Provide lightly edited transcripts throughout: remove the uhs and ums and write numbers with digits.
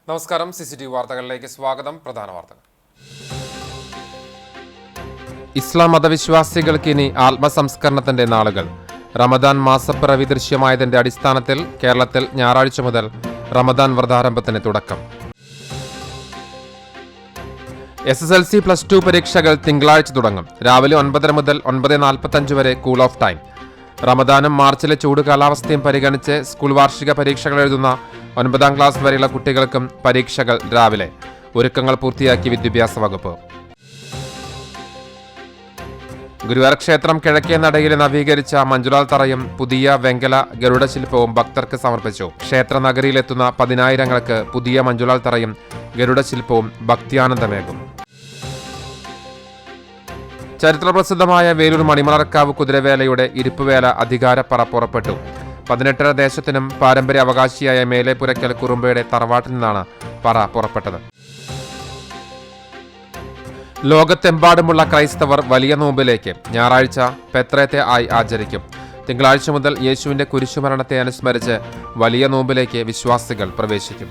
നമസ്കാരം. CCTV വാർത്തകളിലേക്ക് സ്വാഗതം. പ്രധാന വാർത്തകൾ. ഇസ്ലാം മതവിശ്വാസികൾക്ക് ഇനി ആത്മസംസ്കരണത്തിന്റെ നാളുകൾ. റമദാൻ മാസപ്പിറവി ദൃശ്യമായതിന്റെ അടിസ്ഥാനത്തിൽ കേരളത്തിൽ ഞായറാഴ്ച മുതൽ റമദാൻ വ്രതാരംഭത്തിന് തുടക്കം. SSLC +2 പരീക്ഷകൾ തിങ്കളാഴ്ച തുടങ്ങും. രാവിലെ 9:30 മുതൽ 9:45 വരെ കൂൾ ഓഫ് ടൈം. റമദാനും മാർച്ചിലെ ചൂട് കാലാവസ്ഥയും പരിഗണിച്ച് സ്കൂൾ വാർഷിക പരീക്ഷകൾ എഴുതുന്ന 9ാം ക്ലാസ് വരെയുള്ള കുട്ടികൾക്കും പരീക്ഷകൾ രാവിലെ. ഒരുക്കങ്ങൾ പൂർത്തിയാക്കി വിദ്യാഭ്യാസ വകുപ്പ്. ഗുരുവായൂർ ക്ഷേത്രം കിഴക്കേ നടയിൽ നവീകരിച്ച മഞ്ജുലാൽ തറയും പുതിയ വെങ്കല ഗരുഡ ശില്പവും ഭക്തർക്ക് സമർപ്പിച്ചു. ക്ഷേത്ര നഗരിയിലെത്തുന്ന 10,000ങ്ങൾക്ക് പുതിയ മഞ്ജുലാൽ തറയും ഗരുഡ ശില്പവും ഭക്തിയാനന്ദമേകും. ചരിത്രപ്രസിദ്ധമായ വേലൂർ മണിമലർക്കാവ് കുതിരവേലയുടെ ഇരിപ്പുവേല അധികാരപ്പറ പുറപ്പെട്ടു. 18 ദേശത്തിനും പാരമ്പര്യ അവകാശിയായ മേലെപുരയ്ക്കൽ കുറുമ്പയുടെ തറവാട്ടിൽ നിന്നാണ് പറ പുറപ്പെട്ടത്. ലോകത്തെമ്പാടുമുള്ള ക്രൈസ്തവർ വലിയ നോമ്പിലേക്ക് ഞായറാഴ്ച പെത്രേത്തെ ആയി ആചരിക്കും. തിങ്കളാഴ്ച മുതൽ യേശുവിന്റെ കുരിശുമരണത്തെ അനുസ്മരിച്ച് വലിയ നോമ്പിലേക്ക് വിശ്വാസികൾ പ്രവേശിക്കും.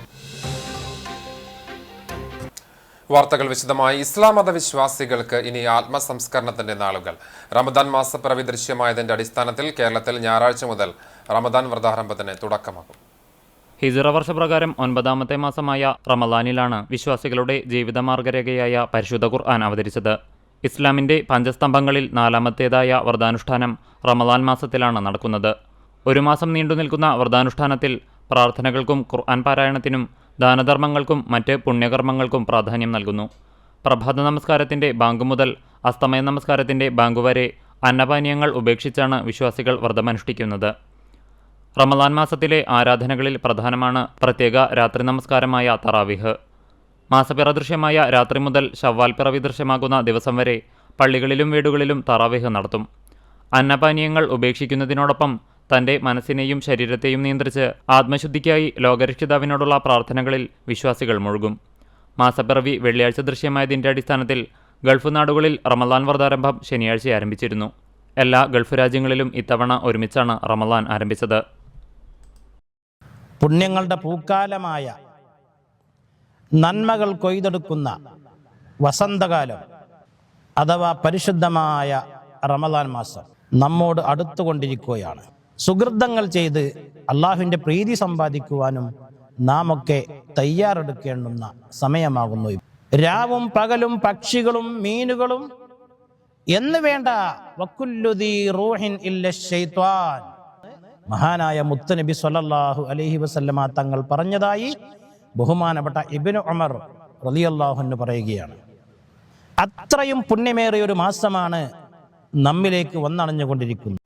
വാർത്തകൾ വിശദമായി. ഇസ്ലാം മതവിശ്വാസികൾക്ക് ഇനി ആത്മസംസ്കരണത്തിന്റെ നാളുകൾ. റമദാൻ മാസപ്പിറവി ദൃശ്യമായതിന്റെ അടിസ്ഥാനത്തിൽ കേരളത്തിൽ ഞായറാഴ്ച മുതൽ റമദാൻ വ്രതാരംഭത്തിന് തുടക്കമാകും. ഹിജ്റ വർഷപ്രകാരം 9ാമത്തെ മാസമായ റമദാനിലാണ് വിശ്വാസികളുടെ ജീവിതമാർഗരേഖയായ പരിശുദ്ധ ഖുർആൻ അവതരിച്ചത്. ഇസ്ലാമിന്റെ പഞ്ചസ്തംഭങ്ങളിൽ 4ാമത്തേതായ വ്രതാനുഷ്ഠാനം റമദാൻ മാസത്തിലാണ് നടക്കുന്നത്. ഒരു മാസം നീണ്ടുനിൽക്കുന്ന വ്രതാനുഷ്ഠാനത്തിൽ പ്രാർത്ഥനകൾക്കും ഖുർആൻ പാരായണത്തിനും ദാനധർമ്മങ്ങൾക്കും മറ്റ് പുണ്യകർമ്മങ്ങൾക്കും പ്രാധാന്യം നൽകുന്നു. പ്രഭാത നമസ്കാരത്തിന്റെ ബാങ്ക് മുതൽ അസ്തമയ നമസ്കാരത്തിന്റെ ബാങ്ക് വരെ അന്നപാനീയങ്ങൾ ഉപേക്ഷിച്ചാണ് വിശ്വാസികൾ വ്രതമനുഷ്ഠിക്കുന്നത്. റമദാൻ മാസത്തിലെ ആരാധനകളിൽ പ്രധാനമാണ് പ്രത്യേക രാത്രി നമസ്കാരമായ തറാവിഹ്. മാസപ്പിറ ദൃശ്യമായ രാത്രി മുതൽ ശവ്വാൽ പിറവി ദൃശ്യമാകുന്ന ദിവസം വരെ പള്ളികളിലും വീടുകളിലും തറാവിഹ് നടത്തും. അന്നപാനീയങ്ങൾ ഉപേക്ഷിക്കുന്നതിനോടൊപ്പം തന്റെ മനസ്സിനെയും ശരീരത്തെയും നിയന്ത്രിച്ച് ആത്മശുദ്ധിക്കായി ലോകരക്ഷിതാവിനോടുള്ള പ്രാർത്ഥനകളിൽ വിശ്വാസികൾ മുഴുകും. മാസപ്പിറവി വെള്ളിയാഴ്ച ദൃശ്യമായതിന്റെ അടിസ്ഥാനത്തിൽ ഗൾഫ് നാടുകളിൽ റമദാൻ വ്രതാരംഭം ശനിയാഴ്ച ആരംഭിച്ചിരുന്നു. എല്ലാ ഗൾഫ് രാജ്യങ്ങളിലും ഇത്തവണ ഒരുമിച്ചാണ് റമദാൻ ആരംഭിച്ചത്. പുണ്യങ്ങളുടെ പൂക്കാലമായ നന്മകൾ കൊയ്തെടുക്കുന്ന വസന്തകാലം അഥവാ പരിശുദ്ധമായ റമദാൻ മാസം നമ്മോട് അടുത്തുകൊണ്ടിരിക്കുകയാണ്. സുഹൃതങ്ങൾ ചെയ്ത് അള്ളാഹുവിൻ്റെ പ്രീതി സമ്പാദിക്കുവാനും നാം ഒക്കെ തയ്യാറെടുക്കേണ്ടുന്ന സമയമാകുന്നു. രാവും പകലും പക്ഷികളും മീനുകളും എന്ന് വേണ്ട വക്കുല്ലുദീ റൂഹിൻ ഇല്ല ശൈത്വാൻ, മഹാനായ മുത്തുനബി സ്വല്ലല്ലാഹു അലൈഹി വസല്ലമ തങ്ങൾ പറഞ്ഞതായി ബഹുമാനപ്പെട്ട ഇബ്നു ഉമർ റളിയല്ലാഹു അൻഹു പറയുകയാണ്. അത്രയും പുണ്യമേറിയ ഒരു മാസമാണ് നമ്മിലേക്ക് വന്നണഞ്ഞുകൊണ്ടിരിക്കുന്നത്.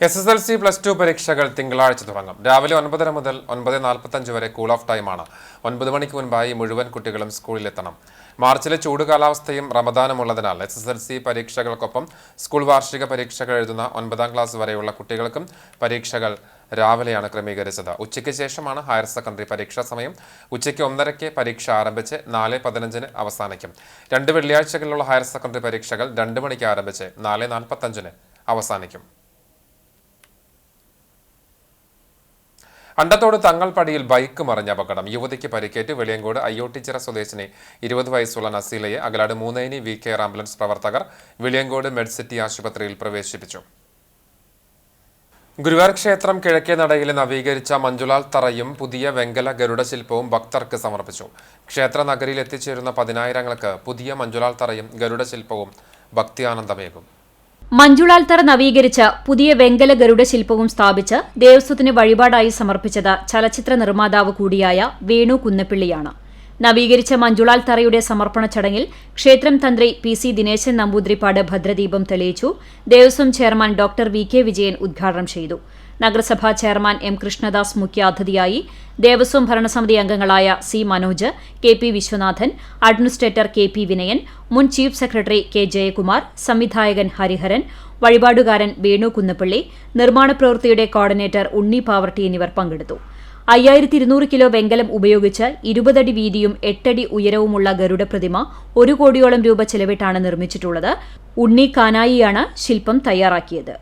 SSLC +2 പരീക്ഷകൾ തിങ്കളാഴ്ച തുടങ്ങും. രാവിലെ 9:30 മുതൽ 9:45 വരെ കൂൾ ഓഫ് ടൈമാണ്. 9 മണിക്ക് മുൻപായി മുഴുവൻ കുട്ടികളും സ്കൂളിലെത്തണം. മാർച്ചിലെ ചൂട് കാലാവസ്ഥയും റമദാനും ഉള്ളതിനാൽ SSLC പരീക്ഷകൾക്കൊപ്പം സ്കൂൾ വാർഷിക പരീക്ഷകൾ എഴുതുന്ന 9ാം ക്ലാസ് വരെയുള്ള കുട്ടികൾക്കും പരീക്ഷകൾ രാവിലെയാണ് ക്രമീകരിച്ചത്. ഉച്ചയ്ക്ക് ശേഷമാണ് ഹയർ സെക്കൻഡറി പരീക്ഷാ സമയം. ഉച്ചയ്ക്ക് 1:30 പരീക്ഷ ആരംഭിച്ച് 4:15 അവസാനിക്കും. 2 വെള്ളിയാഴ്ചകളിലുള്ള ഹയർ സെക്കൻഡറി പരീക്ഷകൾ 2 മണിക്ക് ആരംഭിച്ച് 4:45 അവസാനിക്കും. അണ്ടത്തോട് തങ്ങൾപടിയിൽ ബൈക്ക് മറിഞ്ഞ അപകടം. യുവതിക്ക് പരിക്കേറ്റ്. വെളിയങ്കോട് അയ്യോട്ടിച്ചിറ സ്വദേശിനി 20 വയസ്സുള്ള നസീലയെ അകലാട് മൂന്നേനി VK ആംബുലൻസ് പ്രവർത്തകർ വെളിയങ്കോട് മെഡ്സിറ്റി ആശുപത്രിയിൽ പ്രവേശിപ്പിച്ചു. ഗുരുവായൂർ ക്ഷേത്രം കിഴക്കേ നടയിൽ നവീകരിച്ച മഞ്ജുലാൽ തറയും പുതിയ വെങ്കല ഗരുഡ ശില്പവും ഭക്തർക്ക് സമർപ്പിച്ചു. ക്ഷേത്ര നഗരിയിൽ എത്തിച്ചേരുന്ന 10,000ങ്ങൾക്ക് പുതിയ മഞ്ജുലാൽ തറയും ഗരുഡ ശില്പവും ഭക്തിയാനന്ദമേകും. മഞ്ജുലാൽ തറ നവീകരിച്ച പുതിയ വെങ്കല ഗരുഡ ശില്പവും സ്ഥാപിച്ച് ദേവസ്വത്തിന് വഴിപാടായി സമർപ്പിച്ചത് ചലച്ചിത്ര നിർമ്മാതാവ് കൂടിയായ വേണു കുന്നപ്പിള്ളിയാണ്. നവീകരിച്ച മഞ്ജുലാൽ തറയുടെ സമർപ്പണ ചടങ്ങിൽ ക്ഷേത്രം തന്ത്രി PC ദിനേശൻ നമ്പൂതിരിപ്പാട് ഭദ്രദീപം തെളിയിച്ചു. Devaswom chairman doctor VK Vijayan ഉദ്ഘാടനം ചെയ്തു. നഗരസഭാ ചെയർമാൻ M കൃഷ്ണദാസ് മുഖ്യാതിഥിയായി. ദേവസ്വം ഭരണസമിതി അംഗങ്ങളായ C Manoj, KP Viswanathan, administrator KP Vinayan, മുൻ ചീഫ് സെക്രട്ടറി K ജയകുമാർ, സംവിധായകൻ ഹരിഹരൻ, വഴിപാടുകാരൻ വേണു കുന്നപ്പള്ളി, നിർമ്മാണ പ്രവൃത്തിയുടെ കോർഡിനേറ്റർ ഉണ്ണി പാവർട്ടി എന്നിവർ പങ്കെടുത്തു. 5200 കിലോ വെങ്കലം ഉപയോഗിച്ച് 20 അടി വീതിയും 8 അടി ഉയരവുമുള്ള ഗരുഡ പ്രതിമ 1 കോടിയോളം രൂപ ചെലവിട്ടാണ് നിർമ്മിച്ചിട്ടുള്ളത്. ഉണ്ണി കാനായിയാണ് ശില്പം തയ്യാറാക്കിയത്.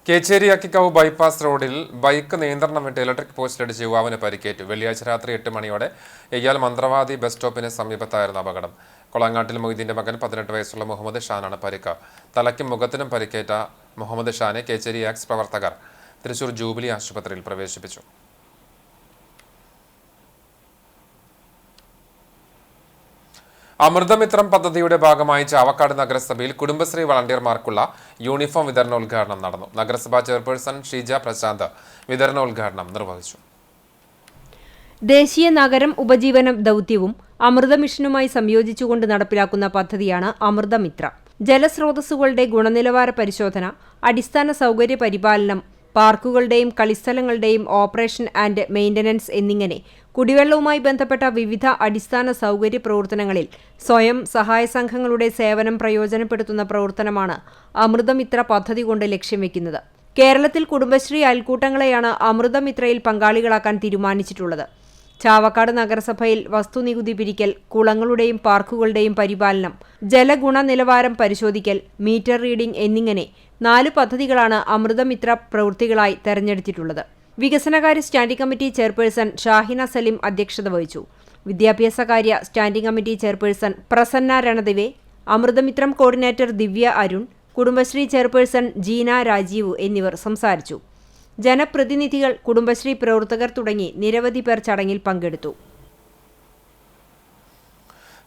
കേച്ചേരി അക്കിക്കാവ് ബൈപ്പാസ് റോഡിൽ ബൈക്ക് നിയന്ത്രണം വിട്ട് ഇലക്ട്രിക് പോസ്റ്റിലിടിച്ച് യുവാവിന് പരിക്കേറ്റു. വെള്ളിയാഴ്ച രാത്രി 8 മണിയോടെ എയ്യാൽ മന്ത്രവാദി ബസ് സ്റ്റോപ്പിന് സമീപത്തായിരുന്നു അപകടം. കൊളങ്ങാട്ടിൽ മൊയ്തീന്റെ മകൻ 18 വയസ്സുള്ള മുഹമ്മദ് ഷാനാണ് പരിക്ക്. തലയ്ക്കും മുഖത്തിനും പരിക്കേറ്റ മുഹമ്മദ് ഷാനെ കേച്ചേരി ആക്സ് പ്രവർത്തകർ തൃശൂർ ജൂബിലി ആശുപത്രിയിൽ പ്രവേശിപ്പിച്ചു. അമൃതമിത്രം പദ്ധതിയുടെ ഭാഗമായി ചാവക്കാട് നഗരസഭയിൽ കുടുംബശ്രീ വളണ്ടിയർമാർക്കുള്ള യൂണിഫോം വിതരണോദ്ഘാടനം നടന്നു. നഗരസഭാ ചെയർപേഴ്സൺ ഷീജ പ്രശാന്ത് വിതരണോദ്ഘാടനം നിർവഹിച്ചു. ദേശീയ നഗരം ഉപജീവനം ദൗത്യവും അമൃത മിഷനുമായി സംയോജിച്ചുകൊണ്ട് നടപ്പിലാക്കുന്ന പദ്ധതിയാണ് അമൃതമിത്ര. ജലസ്രോതസ്സുകളുടെ ഗുണനിലവാര പരിശോധന, അടിസ്ഥാന സൗകര്യ പരിപാലനം, പാർക്കുകളുടെയും കളിസ്ഥലങ്ങളുടെയും ഓപ്പറേഷൻ ആൻഡ് മെയിന്റനൻസ് എന്നിങ്ങനെ കുടിവെള്ളവുമായി ബന്ധപ്പെട്ട വിവിധ അടിസ്ഥാന സൗകര്യ പ്രവർത്തനങ്ങളിൽ സ്വയം സഹായ സംഘങ്ങളുടെ സേവനം പ്രയോജനപ്പെടുത്തുന്ന പ്രവർത്തനമാണ് അമൃതമിത്ര പദ്ധതി കൊണ്ട് ലക്ഷ്യം വെക്കുന്നത്. കേരളത്തിൽ കുടുംബശ്രീ അയൽക്കൂട്ടങ്ങളെയാണ് അമൃതമിത്രയിൽ പങ്കാളികളാക്കാൻ തീരുമാനിച്ചിട്ടുള്ളത്. ചാവക്കാട് നഗരസഭയിൽ വസ്തുനികുതി പിരിക്കൽ, കുളങ്ങളുടെയും പാർക്കുകളുടെയും പരിപാലനം, ജലഗുണനിലവാരം പരിശോധിക്കൽ, മീറ്റർ റീഡിംഗ് എന്നിങ്ങനെ 4 പദ്ധതികളാണ് അമൃതമിത്ര പ്രവൃത്തികളായി തെരഞ്ഞെടുത്തിട്ടുള്ളത്. വികസനകാര്യ standing committee chairperson Shahina Salim അധ്യക്ഷത വഹിച്ചു. വിദ്യാഭ്യാസകാര്യ standing committee chairperson Prasanna Ranadive, Amrithamithram coordinator Divya Arun, Kudumbashree chairperson Jeena Rajeev എന്നിവർ സംസാരിച്ചു. ജനപ്രതിനിധികൾ, കുടുംബശ്രീ പ്രവർത്തകർ തുടങ്ങി നിരവധി പേർ ചടങ്ങിൽ പങ്കെടുത്തു.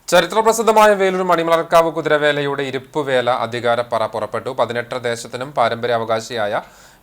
ചരിത്രപ്രസിദ്ധമായ വേലൂർ മണിമലർക്കാവ് കുതിരവേലയുടെ ഇരിപ്പുവേല അധികാരപ്പറ പുറപ്പെട്ടു. 18 ദേശത്തിനും പാരമ്പര്യാവകാശിയായ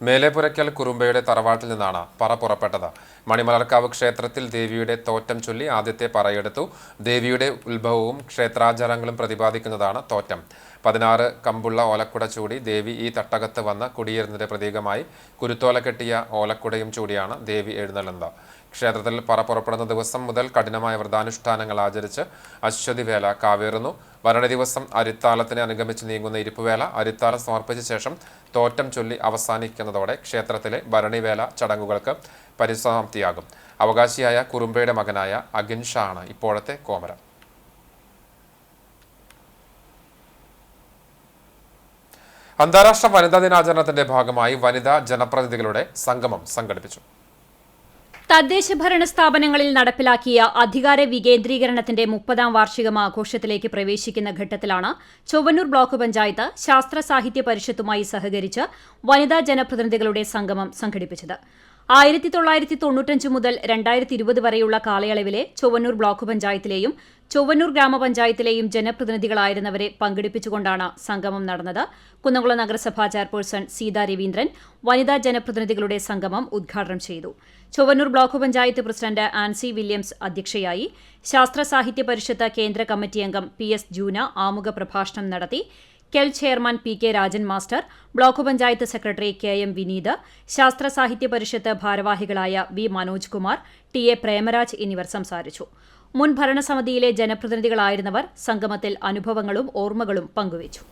മേലെപുരയ്ക്കൽ കുറുമ്പയുടെ തറവാട്ടിൽ നിന്നാണ് പറ പുറപ്പെട്ടത്. മണിമലർക്കാവ് ക്ഷേത്രത്തിൽ ദേവിയുടെ തോറ്റം ചൊല്ലി ആദ്യത്തെ പറയെടുത്തു. ദേവിയുടെ ഉത്ഭവവും ക്ഷേത്രാചാരങ്ങളും പ്രതിപാദിക്കുന്നതാണ് തോറ്റം. 16 കമ്പുള്ള ഓലക്കുട ചൂടി ദേവി ഈ തട്ടകത്ത് വന്ന് കുടിയേറുന്നതിന്റെ പ്രതീകമായി കുരുത്തോല കെട്ടിയ ഓലക്കുടയും ചൂടിയാണ് ദേവി എഴുന്നള്ളുന്നത്. ക്ഷേത്രത്തിൽ പറ പുറപ്പെടുന്ന ദിവസം മുതൽ കഠിനമായ വ്രതാനുഷ്ഠാനങ്ങൾ ആചരിച്ച് അശ്വതിവേല കാവേറുന്നു. ഭരണി ദിവസം അരിത്താലത്തിനെ അനുഗമിച്ച് നീങ്ങുന്ന ഇരിപ്പുവേല അരിത്താലം സമർപ്പിച്ച ശേഷം തോറ്റം ചൊല്ലി അവസാനിക്കുന്നതോടെ ക്ഷേത്രത്തിലെ ഭരണിവേല ചടങ്ങുകൾക്ക് പരിസമാപ്തിയാകും. അവകാശിയായ കുറുമ്പയുടെ മകനായ അഗിൻ ഷാ ആണ് ഇപ്പോഴത്തെ കോമരം. അന്താരാഷ്ട്ര വനിതാ ദിനാചരണത്തിന്റെ ഭാഗമായി വനിതാ ജനപ്രതിനിധികളുടെ സംഗമം സംഘടിപ്പിച്ചു. തദ്ദേശ ഭരണ സ്ഥാപനങ്ങളിൽ നടപ്പിലാക്കിയ അധികാര വികേന്ദ്രീകരണത്തിന്റെ 30ാം വാർഷികം ആഘോഷത്തിലേക്ക് പ്രവേശിക്കുന്ന ഘട്ടത്തിലാണ് ചൊവ്വന്നൂർ ബ്ലോക്ക് പഞ്ചായത്ത് ശാസ്ത്ര സാഹിത്യ പരിഷത്തുമായി സഹകരിച്ച് വനിതാ ജനപ്രതിനിധികളുടെ സംഗമം സംഘടിപ്പിച്ചത്. 1995 മുതൽ 2020 വരെയുള്ള കാലയളവിലെ ചൊവ്വന്നൂർ ബ്ലോക്ക് പഞ്ചായത്തിലെയും ചൊവ്വന്നൂർ ഗ്രാമപഞ്ചായത്തിലെയും ജനപ്രതിനിധികളായിരുന്നവരെ പങ്കെടുപ്പിച്ചുകൊണ്ടാണ് സംഗമം നടന്നത്. കുന്നംകുളം നഗരസഭാ ചെയർപേഴ്സൺ സീതാ രവീന്ദ്രൻ വനിതാ ജനപ്രതിനിധികളുടെ സംഗമം ഉദ്ഘാടനം ചെയ്തു. Chowwannur block panchayat president Ancy Williams അധ്യക്ഷയായി. ശാസ്ത്ര സാഹിത്യ പരിഷത്ത് കേന്ദ്ര കമ്മിറ്റി അംഗം PS ജൂന ആമുഖ പ്രഭാഷണം നടത്തി. KEL chairman PK Rajan master, block panchayat secretary KM Vineeth, Sasthra Sahithya പരിഷത്ത് ഭാരവാഹികളായ V മനോജ് കുമാർ, TA പ്രേമരാജ് എന്നിവർ സംസാരിച്ചു. മുൻ ഭരണസമിതിയിലെ ജനപ്രതിനിധികളായിരുന്നവർ സംഗമത്തിൽ അനുഭവങ്ങളും ഓർമ്മകളും പങ്കുവച്ചു.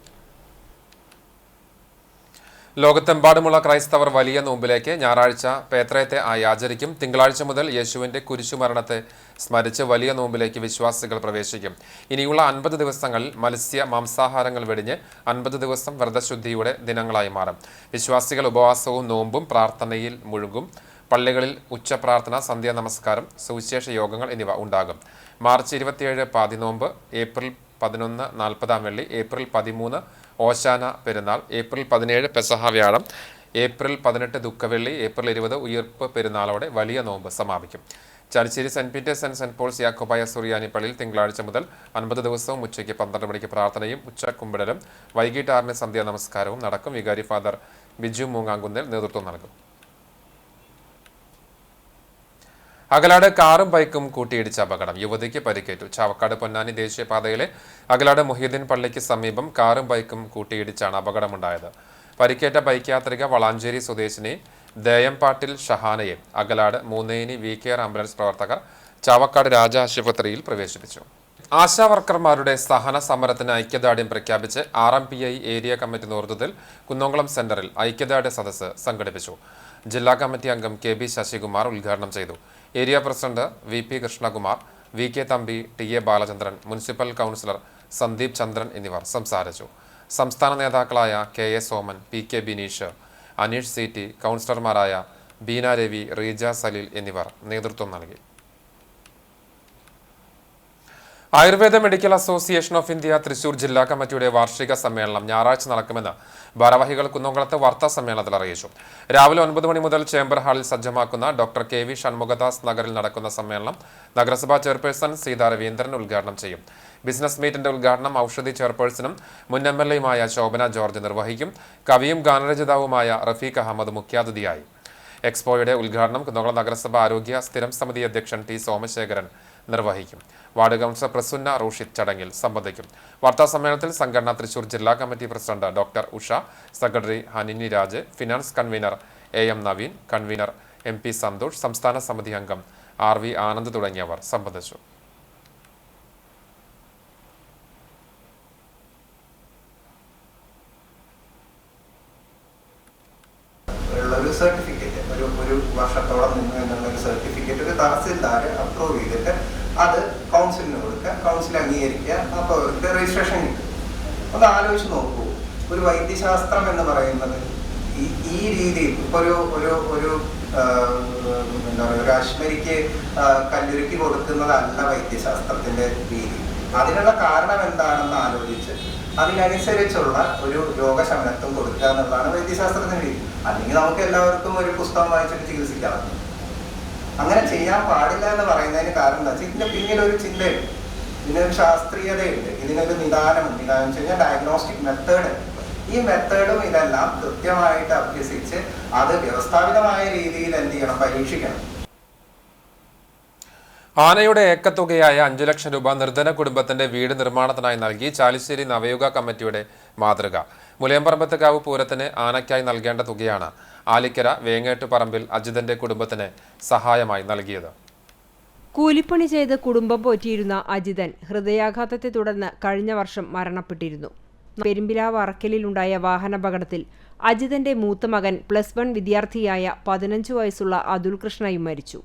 ലോകത്തെമ്പാടുമുള്ള ക്രൈസ്തവർ വലിയ നോമ്പിലേക്ക് ഞായറാഴ്ച പേത്രയത്തെ ആചരിക്കും. തിങ്കളാഴ്ച മുതൽ യേശുവിന്റെ കുരിശുമരണത്തെ സ്മരിച്ച് വലിയ നോമ്പിലേക്ക് വിശ്വാസികൾ പ്രവേശിക്കും. ഇനിയുള്ള 50 ദിവസങ്ങളിൽ മാംസാഹാരങ്ങൾ വെടിഞ്ഞ് 50 ദിവസം വ്രതശുദ്ധിയുടെ ദിനങ്ങളായി മാറും. വിശ്വാസികൾ ഉപവാസവും നോമ്പും പ്രാർത്ഥനയിൽ മുഴുകും. പള്ളികളിൽ ഉച്ചപ്രാർത്ഥന, സന്ധ്യാ നമസ്കാരം, സുവിശേഷ യോഗങ്ങൾ എന്നിവ ഉണ്ടാകും. മാർച്ച് 27 പാതിനോമ്പ്, ഏപ്രിൽ 11 40-ാം വെള്ളി, ഏപ്രിൽ 13 ഓശാന പെരുന്നാൾ, ഏപ്രിൽ 17 പെസഹ വ്യാഴം, ഏപ്രിൽ 18 ദുഃഖവെള്ളി, ഏപ്രിൽ 20 ഉയിർപ്പ് പെരുന്നാളോടെ വലിയ നോമ്പ് സമാപിക്കും. Chalissery saint Peter's and saint Paul's Yakobaya Suriyani പള്ളിയിൽ തിങ്കളാഴ്ച മുതൽ 50 ദിവസവും ഉച്ചയ്ക്ക് 12 മണിക്ക് പ്രാർത്ഥനയും ഉച്ചക്കുമ്പിടലും വൈകിട്ട് 6-ന് സന്ധ്യാ നമസ്കാരവും നടക്കും. വികാരി ഫാദർ ബിജു മൂങ്ങാങ്കുന്നേൽ നേതൃത്വം നൽകും. അകലാട് കാറും ബൈക്കും കൂട്ടിയിടിച്ച അപകടം, യുവതിക്ക് പരിക്കേറ്റു. ചാവക്കാട് പൊന്നാനി ദേശീയപാതയിലെ അകലാട് മുഹീദ്ദീൻ പള്ളിക്ക് സമീപം കാറും ബൈക്കും കൂട്ടിയിടിച്ചാണ് അപകടമുണ്ടായത്. പരിക്കേറ്റ ബൈക്ക് യാത്രിക വളാഞ്ചേരി സ്വദേശിനി ദേയംപാട്ടിൽ ഷഹാനയെ അകലാട് മൂന്നേനി VKR ആംബുലൻസ് പ്രവർത്തകർ ചാവക്കാട് രാജ ആശുപത്രിയിൽ പ്രവേശിപ്പിച്ചു. ആശാവർക്കർമാരുടെ സഹന സമരത്തിന് ഐക്യദാർഢ്യം പ്രഖ്യാപിച്ച് RMPI ഏരിയ കമ്മിറ്റി നേതൃത്വത്തിൽ കുന്നംകുളം സെന്ററിൽ ഐക്യദാർഢ്യ സദസ്സ് സംഘടിപ്പിച്ചു. ജില്ലാ കമ്മിറ്റി അംഗം KB ശശികുമാർ ഉദ്ഘാടനം ചെയ്തു. Area president VP Krishnakumar, VK Thampi, TA Balachandran, municipal councillor Sandeep Chandran എന്നിവർ സംസാരിച്ചു. സംസ്ഥാന നേതാക്കളായ KA സോമൻ, PK ബിനീഷ്, അനീഷ് സി.ടി, കൗൺസിലർമാരായ ബീന രവി, റീജ സലീൽ എന്നിവർ നേതൃത്വം നൽകി. Ayurveda medical association of India Thrissur ജില്ലാ കമ്മിറ്റിയുടെ വാർഷിക സമ്മേളനം ഞായറാഴ്ച നടക്കുമെന്ന് ഭാരവാഹികൾ കുന്നംകുളത്ത് വാർത്താ സമ്മേളനത്തിൽ അറിയിച്ചു. രാവിലെ 9 മണി മുതൽ ചേംബർ ഹാളിൽ സജ്ജമാക്കുന്ന ഡോക്ടർ കെ.വി. ഷൺമുഖദാസ് നഗറിൽ നടക്കുന്ന സമ്മേളനം നഗരസഭാ ചെയർപേഴ്സൺ സീതാ രവീന്ദ്രൻ ഉദ്ഘാടനം ചെയ്യും. ബിസിനസ് മീറ്റിന്റെ ഉദ്ഘാടനം ഔഷധി ചെയർപേഴ്സണും മുൻ MLA-യുമായ ശോഭന ജോർജ് നിർവഹിക്കും. കവിയും ഗാനരചയിതാവുമായ റഫീഖ് അഹമ്മദ് മുഖ്യാതിഥിയായി. എക്സ്പോയുടെ ഉദ്ഘാടനം കുന്നംകുളം നഗരസഭ ആരോഗ്യ സ്ഥിരം സമിതി അധ്യക്ഷൻ ടി സോമശേഖരൻ നിർവഹിക്കും. വാർഡ് കൗൺസിലർ പ്രസുന്ന റൂഷിദ് ചടങ്ങിൽ സംബന്ധിക്കും. വാർത്താ സമ്മേളനത്തിൽ സംഘടന തൃശൂർ ജില്ലാ committee president doctor Usha, secretary Hanini Raj, finance convener AM Naveen, convener MP Santhosh, സംസ്ഥാന സമിതി അംഗം RV ആനന്ദ് തുടങ്ങിയവർ സംബന്ധിച്ചു. സർട്ടിഫിക്കറ്റ് ഒരു വർഷത്തോളം നിന്ന് എന്നുള്ള ഒരു സർട്ടിഫിക്കറ്റ് ഒരു തഹസിൽദാർ അപ്രൂവ് ചെയ്തിട്ട് അത് കൗൺസിലിന് കൊടുക്കുക, കൗൺസിൽ അംഗീകരിക്കുക, അപ്പോൾ അവർക്ക് രജിസ്ട്രേഷൻ കിട്ടും. ഒന്ന് ആലോചിച്ച് നോക്കൂ, ഒരു വൈദ്യശാസ്ത്രം എന്ന് പറയുന്നത് ഈ രീതിയിൽ ഇപ്പോൾ ഒരു എന്താ പറയുക, ഒരു അശ്മരിക്ക് കല്ലുരുക്കി കൊടുക്കുന്നതല്ല വൈദ്യശാസ്ത്രത്തിന്റെ രീതി. അതിനുള്ള കാരണം എന്താണെന്ന് ആലോചിച്ച് അതിനനുസരിച്ചുള്ള ഒരു രോഗശമനത്വം കൊടുക്കുക എന്നുള്ളതാണ് വൈദ്യശാസ്ത്രത്തിന്റെ രീതി. അല്ലെങ്കിൽ നമുക്ക് എല്ലാവർക്കും ഒരു പുസ്തകം വായിച്ചിട്ട് ചികിത്സിക്കാം. അങ്ങനെ ചെയ്യാൻ പാടില്ല എന്ന് പറയുന്നതിന് കാരണം എന്താ വെച്ചാൽ ഇതിന്റെ പിന്നിൽ ഒരു ചിന്തയുണ്ട്, ഇതിനൊരു ശാസ്ത്രീയതയുണ്ട്, ഇതിനൊരു നിദാനമുണ്ട്. നിദാനം വെച്ച് കഴിഞ്ഞാൽ ഡയഗ്നോസ്റ്റിക് മെത്തേഡ്. ഈ മെത്തേഡും ഇതെല്ലാം കൃത്യമായിട്ട് അഭ്യസിച്ച് അത് വ്യവസ്ഥാപിതമായ രീതിയിൽ എന്ത് ചെയ്യണം, പരീക്ഷിക്കണം. ആനയുടെ ഏക്കത്തുകയായ 5 ലക്ഷം രൂപ നിർധന കുടുംബത്തിന്റെ വീട് നിർമ്മാണത്തിനായി നൽകി ചാലിശ്ശേരി നവയുഗ കമ്മിറ്റിയുടെ മാതൃക. മുലയമ്പറമ്പത്തുകാവ് പൂരത്തിന് ആനയ്ക്കായി നൽകേണ്ട തുകയാണ് ആലിക്കര വേങ്ങേട്ടുപറമ്പിൽ അജിതന്റെ കുടുംബത്തിന് സഹായമായി നൽകിയത്. കൂലിപ്പണി ചെയ്ത് കുടുംബം പോറ്റിയിരുന്ന അജിതൻ ഹൃദയാഘാതത്തെ തുടർന്ന് കഴിഞ്ഞ വർഷം മരണപ്പെട്ടിരുന്നു. പെരുമ്പിലാവ് അറക്കലിലുണ്ടായ വാഹനാപകടത്തിൽ അജിതന്റെ മൂത്ത മകൻ +1 വിദ്യാർത്ഥിയായ 15 വയസ്സുള്ള അതുൽ കൃഷ്ണയും മരിച്ചു.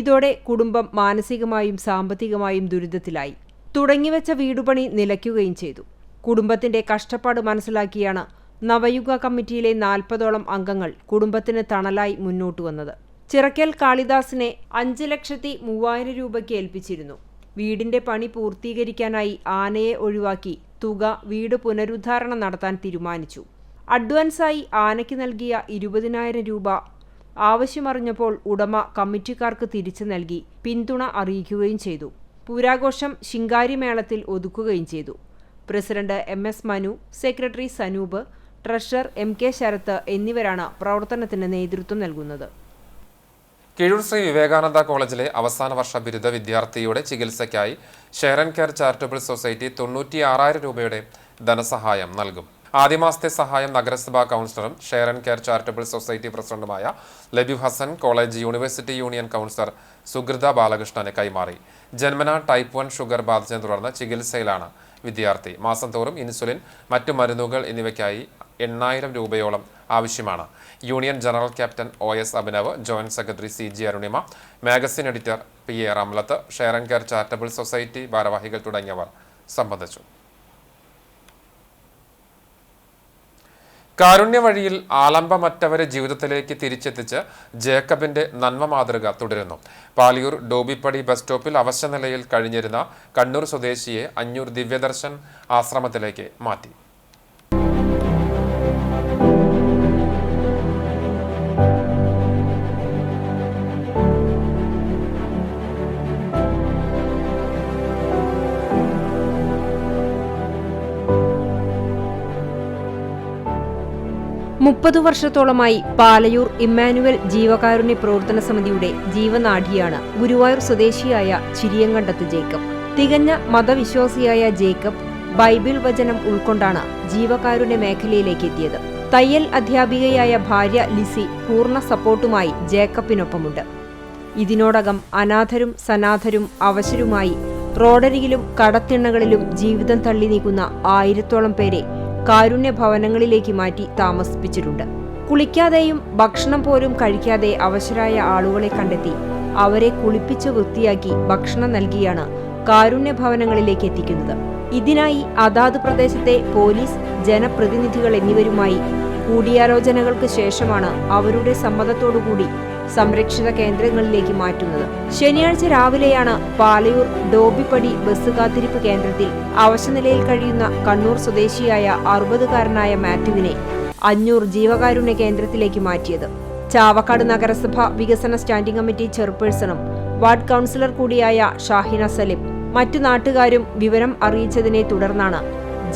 ഇതോടെ കുടുംബം മാനസികമായും സാമ്പത്തികമായും ദുരിതത്തിലായി. തുടങ്ങിവെച്ച വീടുപണി നിലയ്ക്കുകയും ചെയ്തു. കുടുംബത്തിന്റെ കഷ്ടപ്പാട് മനസ്സിലാക്കിയാണ് നവയുഗ കമ്മിറ്റിയിലെ 40ഓളം അംഗങ്ങൾ കുടുംബത്തിന് തണലായി മുന്നോട്ടു വന്നത്. ചിറക്കൽ കാളിദാസിനെ 5,03,000 രൂപയ്ക്ക് ഏൽപ്പിച്ചിരുന്നു. വീടിന്റെ പണി പൂർത്തീകരിക്കാനായി ആനയെ ഒഴിവാക്കി തുക വീട് പുനരുദ്ധാരണം നടത്താൻ തീരുമാനിച്ചു. അഡ്വാൻസായി ആനയ്ക്ക് നൽകിയ 20,000 രൂപ ആവശ്യമറിഞ്ഞപ്പോൾ ഉടമ കമ്മിറ്റിക്കാർക്ക് തിരിച്ചു നൽകി പിന്തുണ അറിയിക്കുകയും ചെയ്തു. പൂരാഘോഷം ശിങ്കാരിമേളത്തിൽ ഒതുക്കുകയും ചെയ്തു. President MS Manu, secretary Sanoop, treasurer MK Sarath എന്നിവരാണ് പ്രവർത്തനത്തിന് നേതൃത്വം നൽകുന്നത്. കിഴൂർ ശ്രീ വിവേകാനന്ദ കോളേജിലെ അവസാന വർഷ ബിരുദ വിദ്യാർത്ഥിയുടെ ചികിത്സയ്ക്കായി share and care charitable society 96,000 രൂപയുടെ ധനസഹായം നൽകും. ആദ്യ മാസത്തെ സഹായം നഗരസഭാ കൗൺസിലറും share and care charitable society പ്രസിഡന്റുമായ Labeeb Hassan college university union councillor Sugrutha ബാലകൃഷ്ണന് കൈമാറി. ജന്മന ടൈപ്പ് 1 ഷുഗർ ബാധിച്ചതിനെ തുടർന്ന് ചികിത്സയിലാണ് വിദ്യാർത്ഥി. മാസം തോറും ഇൻസുലിൻ, മറ്റു മരുന്നുകൾ എന്നിവയ്ക്കായി 8,000 രൂപയോളം ആവശ്യമാണ്. Union general captain OS Abhinav, joint secretary CG Arunima, magazine editor PA Ramlath, share and care charitable society ഭാരവാഹികൾ തുടങ്ങിയവർ സംബന്ധിച്ചു. കാരുണ്യ വഴിയിൽ ആലംബമറ്റവരെ ജീവിതത്തിലേക്ക് തിരിച്ചെത്തിച്ച് ജേക്കബിന്റെ നന്മ മാതൃക തുടരുന്നു. പാലിയൂർ ഡോബിപ്പടി ബസ് സ്റ്റോപ്പിൽ അവശനിലയിൽ കഴിഞ്ഞിരുന്ന കണ്ണൂർ സ്വദേശിയെ അഞ്ഞൂർ ദിവ്യദർശൻ ആശ്രമത്തിലേക്ക് മാറ്റി. മുപ്പത് വർഷത്തോളമായി പാലയൂർ ഇമ്മാനുവൽ ജീവകാരുണ്യ പ്രവർത്തന സമിതിയുടെ ജീവനാഡിയാണ് ഗുരുവായൂർ സ്വദേശിയായ ചിരിയങ്കണ്ടത്ത് ജേക്കബ്. തികഞ്ഞ മതവിശ്വാസിയായ ജേക്കബ് ബൈബിൾ വചനം ഉൾക്കൊണ്ടാണ് ജീവകാരുണ്യ മേഖലയിലേക്ക് എത്തിയത്. തയ്യൽ അധ്യാപികയായ ഭാര്യ ലിസി പൂർണ്ണ സപ്പോർട്ടുമായി ജേക്കബിനൊപ്പമുണ്ട്. ഇതിനോടകം അനാഥരും സനാഥരും അവശരുമായി റോഡരികിലും കടത്തിണ്ണകളിലും ജീവിതം തള്ളി നീക്കുന്ന 1000ഓളം പേരെ കാരുണ്യ ഭവനങ്ങളിലേക്ക് മാറ്റി താമസിപ്പിച്ചിട്ടുണ്ട്. കുളിക്കാതെയും ഭക്ഷണം പോലും കഴിക്കാതെ അവശരായ ആളുകളെ കണ്ടെത്തി അവരെ കുളിപ്പിച്ച് വൃത്തിയാക്കി ഭക്ഷണം നൽകിയാണ് കാരുണ്യ ഭവനങ്ങളിലേക്ക് എത്തിക്കുന്നത്. ഇതിനായി അതാത് പ്രദേശത്തെ പോലീസ്, ജനപ്രതിനിധികൾ എന്നിവരുമായി കൂടിയാലോചനകൾക്ക് ശേഷമാണ് അവരുടെ സമ്മതത്തോടുകൂടി സംരക്ഷിത കേന്ദ്രങ്ങളിലേക്ക് മാറ്റുന്നത്. ശനിയാഴ്ച രാവിലെയാണ് പാലയൂർ ഡോബിപ്പടി ബസ് കാത്തിരിപ്പ് കേന്ദ്രത്തിൽ അവശനിലയിൽ കഴിയുന്ന കണ്ണൂർ സ്വദേശിയായ 60-കാരനായ മാത്യുവിനെ അഞ്ഞൂർ ജീവകാരുണ്യ കേന്ദ്രത്തിലേക്ക് മാറ്റിയത്. ചാവക്കാട് നഗരസഭ വികസന സ്റ്റാൻഡിംഗ് കമ്മിറ്റി ചെയർപേഴ്സണും വാർഡ് കൗൺസിലർ കൂടിയായ ഷാഹിന സലിം മറ്റു നാട്ടുകാരും വിവരം അറിയിച്ചതിനെ തുടർന്നാണ്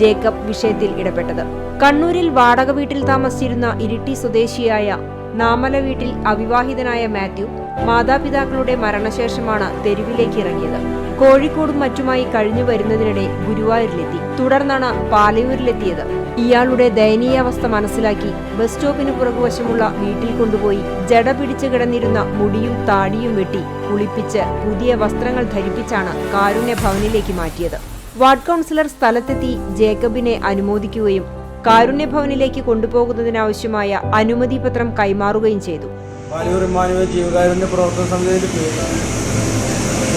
ജേക്കബ് വിഷയത്തിൽ ഇടപെട്ടത്. കണ്ണൂരിൽ വാടക വീട്ടിൽ താമസിച്ചിരുന്ന ഇരിട്ടി സ്വദേശിയായ നാമല വീട്ടിൽ അവിവാഹിതനായ മാത്യു മാതാപിതാക്കളുടെ മരണശേഷമാണ് തെരുവിലേക്ക് ഇറങ്ങിയത്. കോഴിക്കോടും മറ്റുമായി കഴിഞ്ഞു വരുന്നതിനിടെ ഗുരുവായൂരിലെത്തി. തുടർന്നാണ് പാലയൂരിലെത്തിയത്. ഇയാളുടെ ദയനീയാവസ്ഥ മനസ്സിലാക്കി ബസ് സ്റ്റോപ്പിന് പുറകുവശമുള്ള വീട്ടിൽ കൊണ്ടുപോയി ജട പിടിച്ചു കിടന്നിരുന്ന മുടിയും താടിയും വെട്ടി കുളിപ്പിച്ച് പുതിയ വസ്ത്രങ്ങൾ ധരിപ്പിച്ചാണ് കാരുണ്യ ഭവനിലേക്ക് മാറ്റിയത്. വാർഡ് കൗൺസിലർ സ്ഥലത്തെത്തി ജേക്കബിനെ അനുമോദിക്കുകയും കാരുണ്യഭവനിലേക്ക് കൊണ്ടുപോകുന്നതിനാവശ്യമായ അനുമതി പത്രം കൈമാറുകയും ചെയ്തു. പാലയൂർ ഇമ്മാനുവേൽ ജീവകാരുണ്യ പ്രവർത്തന സമിതിയുടെ പേരിലാണ്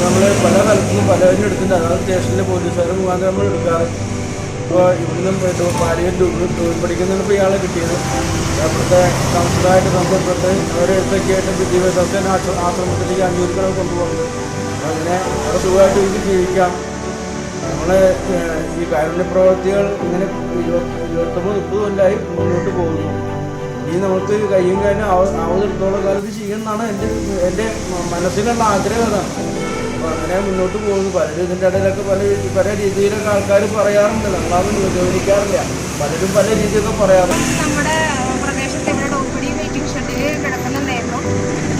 നമ്മൾ പല സ്ഥലത്തുനിന്നും പലവരും എടുത്തിട്ടുണ്ട്. അതായത് സ്റ്റേഷനിലെ പോലീസുകാർ മുഖാന്തരം നമ്മൾ എടുക്കാറ്. ഇപ്പോൾ ഇവിടുന്ന് പാലയൂർ പഠിക്കുന്നതിന് ഇപ്പോൾ ഇയാളെ കിട്ടിയത് അവിടുത്തെ കൗൺസിലറായിട്ട് ബന്ധപ്പെട്ട് അവരെ എന്തൊക്കെയായിട്ട് വിദ്യാഭ്യാസത്തിന് ആശ്രമത്തിലേക്ക് അന്വേഷിക്കണം കൊണ്ടുപോകുന്നത്. അങ്ങനെ അവിടെ സുഖമായിട്ട് എനിക്ക് ജീവിക്കാം. നമ്മളെ ഈ കാരുണ്യ പ്രവർത്തികൾ ഇങ്ങനെ 29-30 കൊല്ലമായി മുന്നോട്ട് പോകുന്നു. ഇനി നമുക്ക് കഴിയും കാര്യം ആവുന്നിടത്തോളം കാലത്ത് ചെയ്യണമെന്നാണ് എൻ്റെ മനസ്സിലുള്ള ആഗ്രഹം. അതാണ്. അപ്പോൾ അങ്ങനെ മുന്നോട്ട് പോകുന്നു. പലരും ഇതിൻ്റെ ഇടയിലൊക്കെ പല രീതിയിലൊക്കെ ആൾക്കാർ പറയാറുണ്ട്. നമ്മളത് ഗൗനിക്കാറില്ല. പലരും പല രീതിയൊക്കെ പറയാറുണ്ട്. നമ്മുടെ പ്രദേശത്ത് ഇവിടെ ഡോക്ടറി വെയിറ്റിംഗ് ഷെഡിൽ കിടക്കുന്നുണ്ടായിരുന്നു.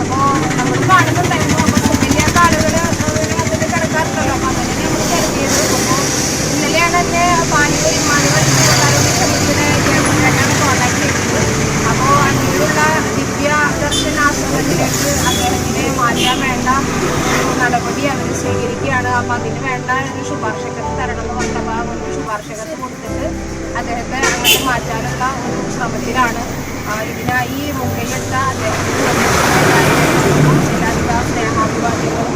അപ്പോൾ നമ്മൾ കാണുന്നുണ്ടായിരുന്നു. അപ്പോൾ സുഖമില്ലാത്ത ആളുകൾ അതിൽ കിടക്കാറുണ്ടല്ലോ. അപ്പോൾ അങ്ങനെ നമ്മൾ കരുതിയത്. അപ്പോൾ ഇന്നലെയാണ് എന്നെ പാലയൂർ ഇമ്മാനുവേൽ ജീവകാരുണ്യ സമിതിയുടെ ചെയർമാനാണ് കോൺടാക്ട് ചെയ്തത്. അപ്പോൾ അന്നൂരുള്ള ദിവ്യ ദർശൻ ആശ്രമത്തിലേക്ക് അദ്ദേഹത്തിനെ മാറ്റാൻ വേണ്ട ഒരു നടപടി അവർ സ്വീകരിക്കുകയാണ്. അപ്പോൾ അതിന് വേണ്ട ഒരു ശുപാർശകത്ത് തരണമെന്ന് പറഞ്ഞപ്പോൾ ഒരു ശുപാർശകത്ത് കൊടുത്തിട്ട് അദ്ദേഹത്തെ അങ്ങോട്ട് മാറ്റാനുള്ള ഒരു ശ്രമത്തിലാണ്. ഇതിനായി മുൻകൈയെടുത്ത അദ്ദേഹത്തിന് എല്ലാവിധ സ്നേഹാഭിവാദ്യങ്ങളും.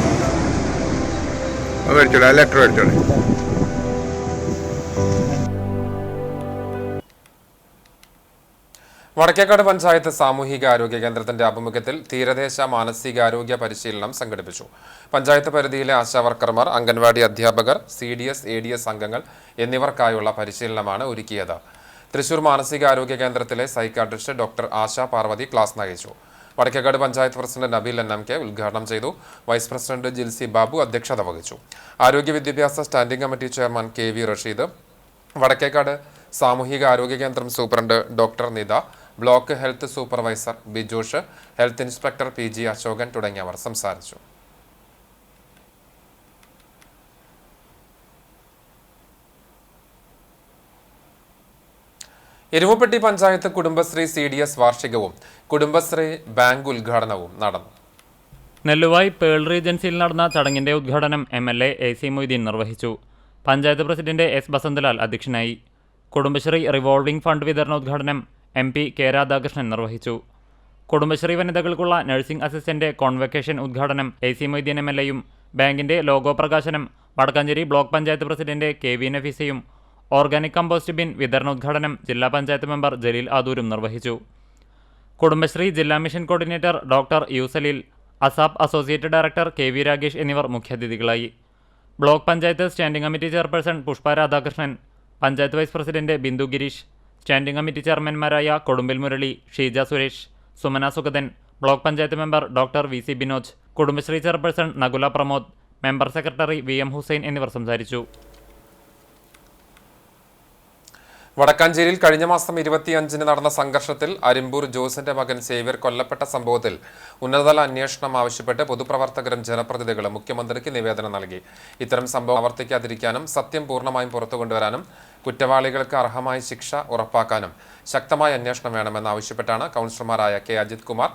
വടക്കേക്കാട് പഞ്ചായത്ത് സാമൂഹിക ആരോഗ്യ കേന്ദ്രത്തിന്റെ ആഭിമുഖ്യത്തിൽ തീരദേശ മാനസികാരോഗ്യ പരിശീലനം സംഘടിപ്പിച്ചു. പഞ്ചായത്ത് പരിധിയിലെ ആശാവർക്കർമാർ, അംഗൻവാടി അധ്യാപകർ, CDS, ADS അംഗങ്ങൾ എന്നിവർക്കായുള്ള പരിശീലനമാണ് ഒരുക്കിയത്. തൃശൂർ മാനസികാരോഗ്യ കേന്ദ്രത്തിലെ psychiatrist doctor Asha Parvathy class നയിച്ചു. വടക്കേക്കാട് പഞ്ചായത്ത് പ്രസിഡന്റ് നബീൽ NMK ഉദ്ഘാടനം ചെയ്തു. വൈസ് പ്രസിഡന്റ് ജിൽസി ബാബു അധ്യക്ഷത വഹിച്ചു. ആരോഗ്യ വിദ്യാഭ്യാസ standing committee chairman KV Rasheed, Vadakkekad സാമൂഹിക ആരോഗ്യ കേന്ദ്രം superintendent doctor Nitha, block health supervisor Bijosh, health inspector PG Ashokan തുടങ്ങിയവർ സംസാരിച്ചു. എരുമപ്പെട്ടി പഞ്ചായത്ത് കുടുംബശ്രീ CDS വാർഷികവും കുടുംബശ്രീ ബാങ്ക് ഉദ്ഘാടനവും നടന്നു. നെല്ലുവായ് പേൾ റീജൻസിയിൽ നടന്ന ചടങ്ങിന്റെ ഉദ്ഘാടനം MLA AC മൊയ്തീൻ നിർവഹിച്ചു. പഞ്ചായത്ത് പ്രസിഡന്റ് S ബസന്തലാൽ അധ്യക്ഷനായി. കുടുംബശ്രീ റിവോൾവിംഗ് ഫണ്ട് വിതരണോദ്ഘാടനം MP K രാധാകൃഷ്ണൻ നിർവഹിച്ചു. കുടുംബശ്രീ വനിതകൾക്കുള്ള നഴ്സിംഗ് അസിസ്റ്റന്റ് കോൺവെക്കേഷൻ ഉദ്ഘാടനം AC മൊയ്തീൻ MLAയും ബാങ്കിന്റെ ലോഗോ പ്രകാശനം Vadakkanchery block panchayat president KV നഫീസയും ഓർഗാനിക് കമ്പോസ്റ്റ് ബിൻ വിതരണോദ്ഘാടനം ജില്ലാ പഞ്ചായത്ത് മെമ്പർ ജലീൽ ആദൂരും നിർവഹിച്ചു. കുടുംബശ്രീ ജില്ലാ മിഷൻ കോർഡിനേറ്റർ ഡോക്ടർ യൂസലീൽ, ASAP associate director KV Ragesh എന്നിവർ മുഖ്യാതിഥികളായി. Block panchayat standing committee chairperson Pushpa Radhakrishnan, panchayat vice president Bindu Gireesh, standing committee ചെയർമാൻമാരായ Kodumbil Murali, Sheeja Suresh, Sumana Sugathan, block panchayat member doctor VC Binoj, Kudumbashree chairperson Nakula Pramod, member secretary VM Hussain എന്നിവർ സംസാരിച്ചു. വടക്കാഞ്ചേരിയിൽ കഴിഞ്ഞ മാസം 25-ന് നടന്ന സംഘർഷത്തിൽ അരിമ്പൂർ ജോസിന്റെ മകൻ സേവ്യർ കൊല്ലപ്പെട്ട സംഭവത്തിൽ ഉന്നതതല അന്വേഷണം ആവശ്യപ്പെട്ട് പൊതുപ്രവർത്തകരും ജനപ്രതിനിധികളും മുഖ്യമന്ത്രിക്ക് നിവേദനം നൽകി. ഇത്തരം സംഭവം ആവർത്തിക്കാതിരിക്കാനും സത്യം പൂർണ്ണമായും പുറത്തുകൊണ്ടുവരാനും കുറ്റവാളികൾക്ക് അർഹമായ ശിക്ഷ ഉറപ്പാക്കാനും ശക്തമായ അന്വേഷണം വേണമെന്നാവശ്യപ്പെട്ടാണ് കൗൺസിലർമാരായ K Ajith Kumar,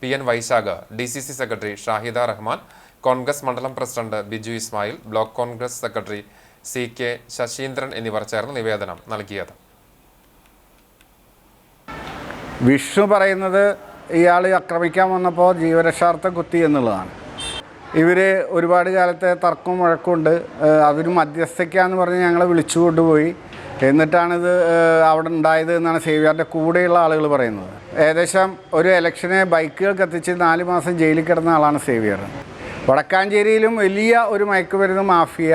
PN Vysakh, DCC secretary Shahida Rahman, Congress മണ്ഡലം president Biju Ismail, block Congress secretary CK Saseendran എന്നിവർ ചേർന്ന് നിവേദനം നൽകിയത്. വിഷ്ണു പറയുന്നത് ഇയാൾ ആക്രമിക്കാൻ വന്നപ്പോൾ ജീവരക്ഷാർത്ഥം കുത്തി എന്നുള്ളതാണ്. ഇവർ ഒരുപാട് കാലത്തെ തർക്കവും വഴക്കമുണ്ട്. അവർ മധ്യസ്ഥയ്ക്കാന്ന് പറഞ്ഞ് ഞങ്ങളെ വിളിച്ചു കൊണ്ടുപോയി എന്നിട്ടാണിത് അവിടെ ഉണ്ടായത് എന്നാണ് സേവ്യറിൻ്റെ കൂടെയുള്ള ആളുകൾ പറയുന്നത്. ഏകദേശം ഒരു ഇലക്ഷനെ ബൈക്കുകൾ കത്തിച്ച് 4 മാസം ജയിലിൽ കിടന്ന ആളാണ് സേവ്യർ. വടക്കാഞ്ചേരിയിലും വലിയ ഒരു മയക്കുമരുന്ന് മാഫിയ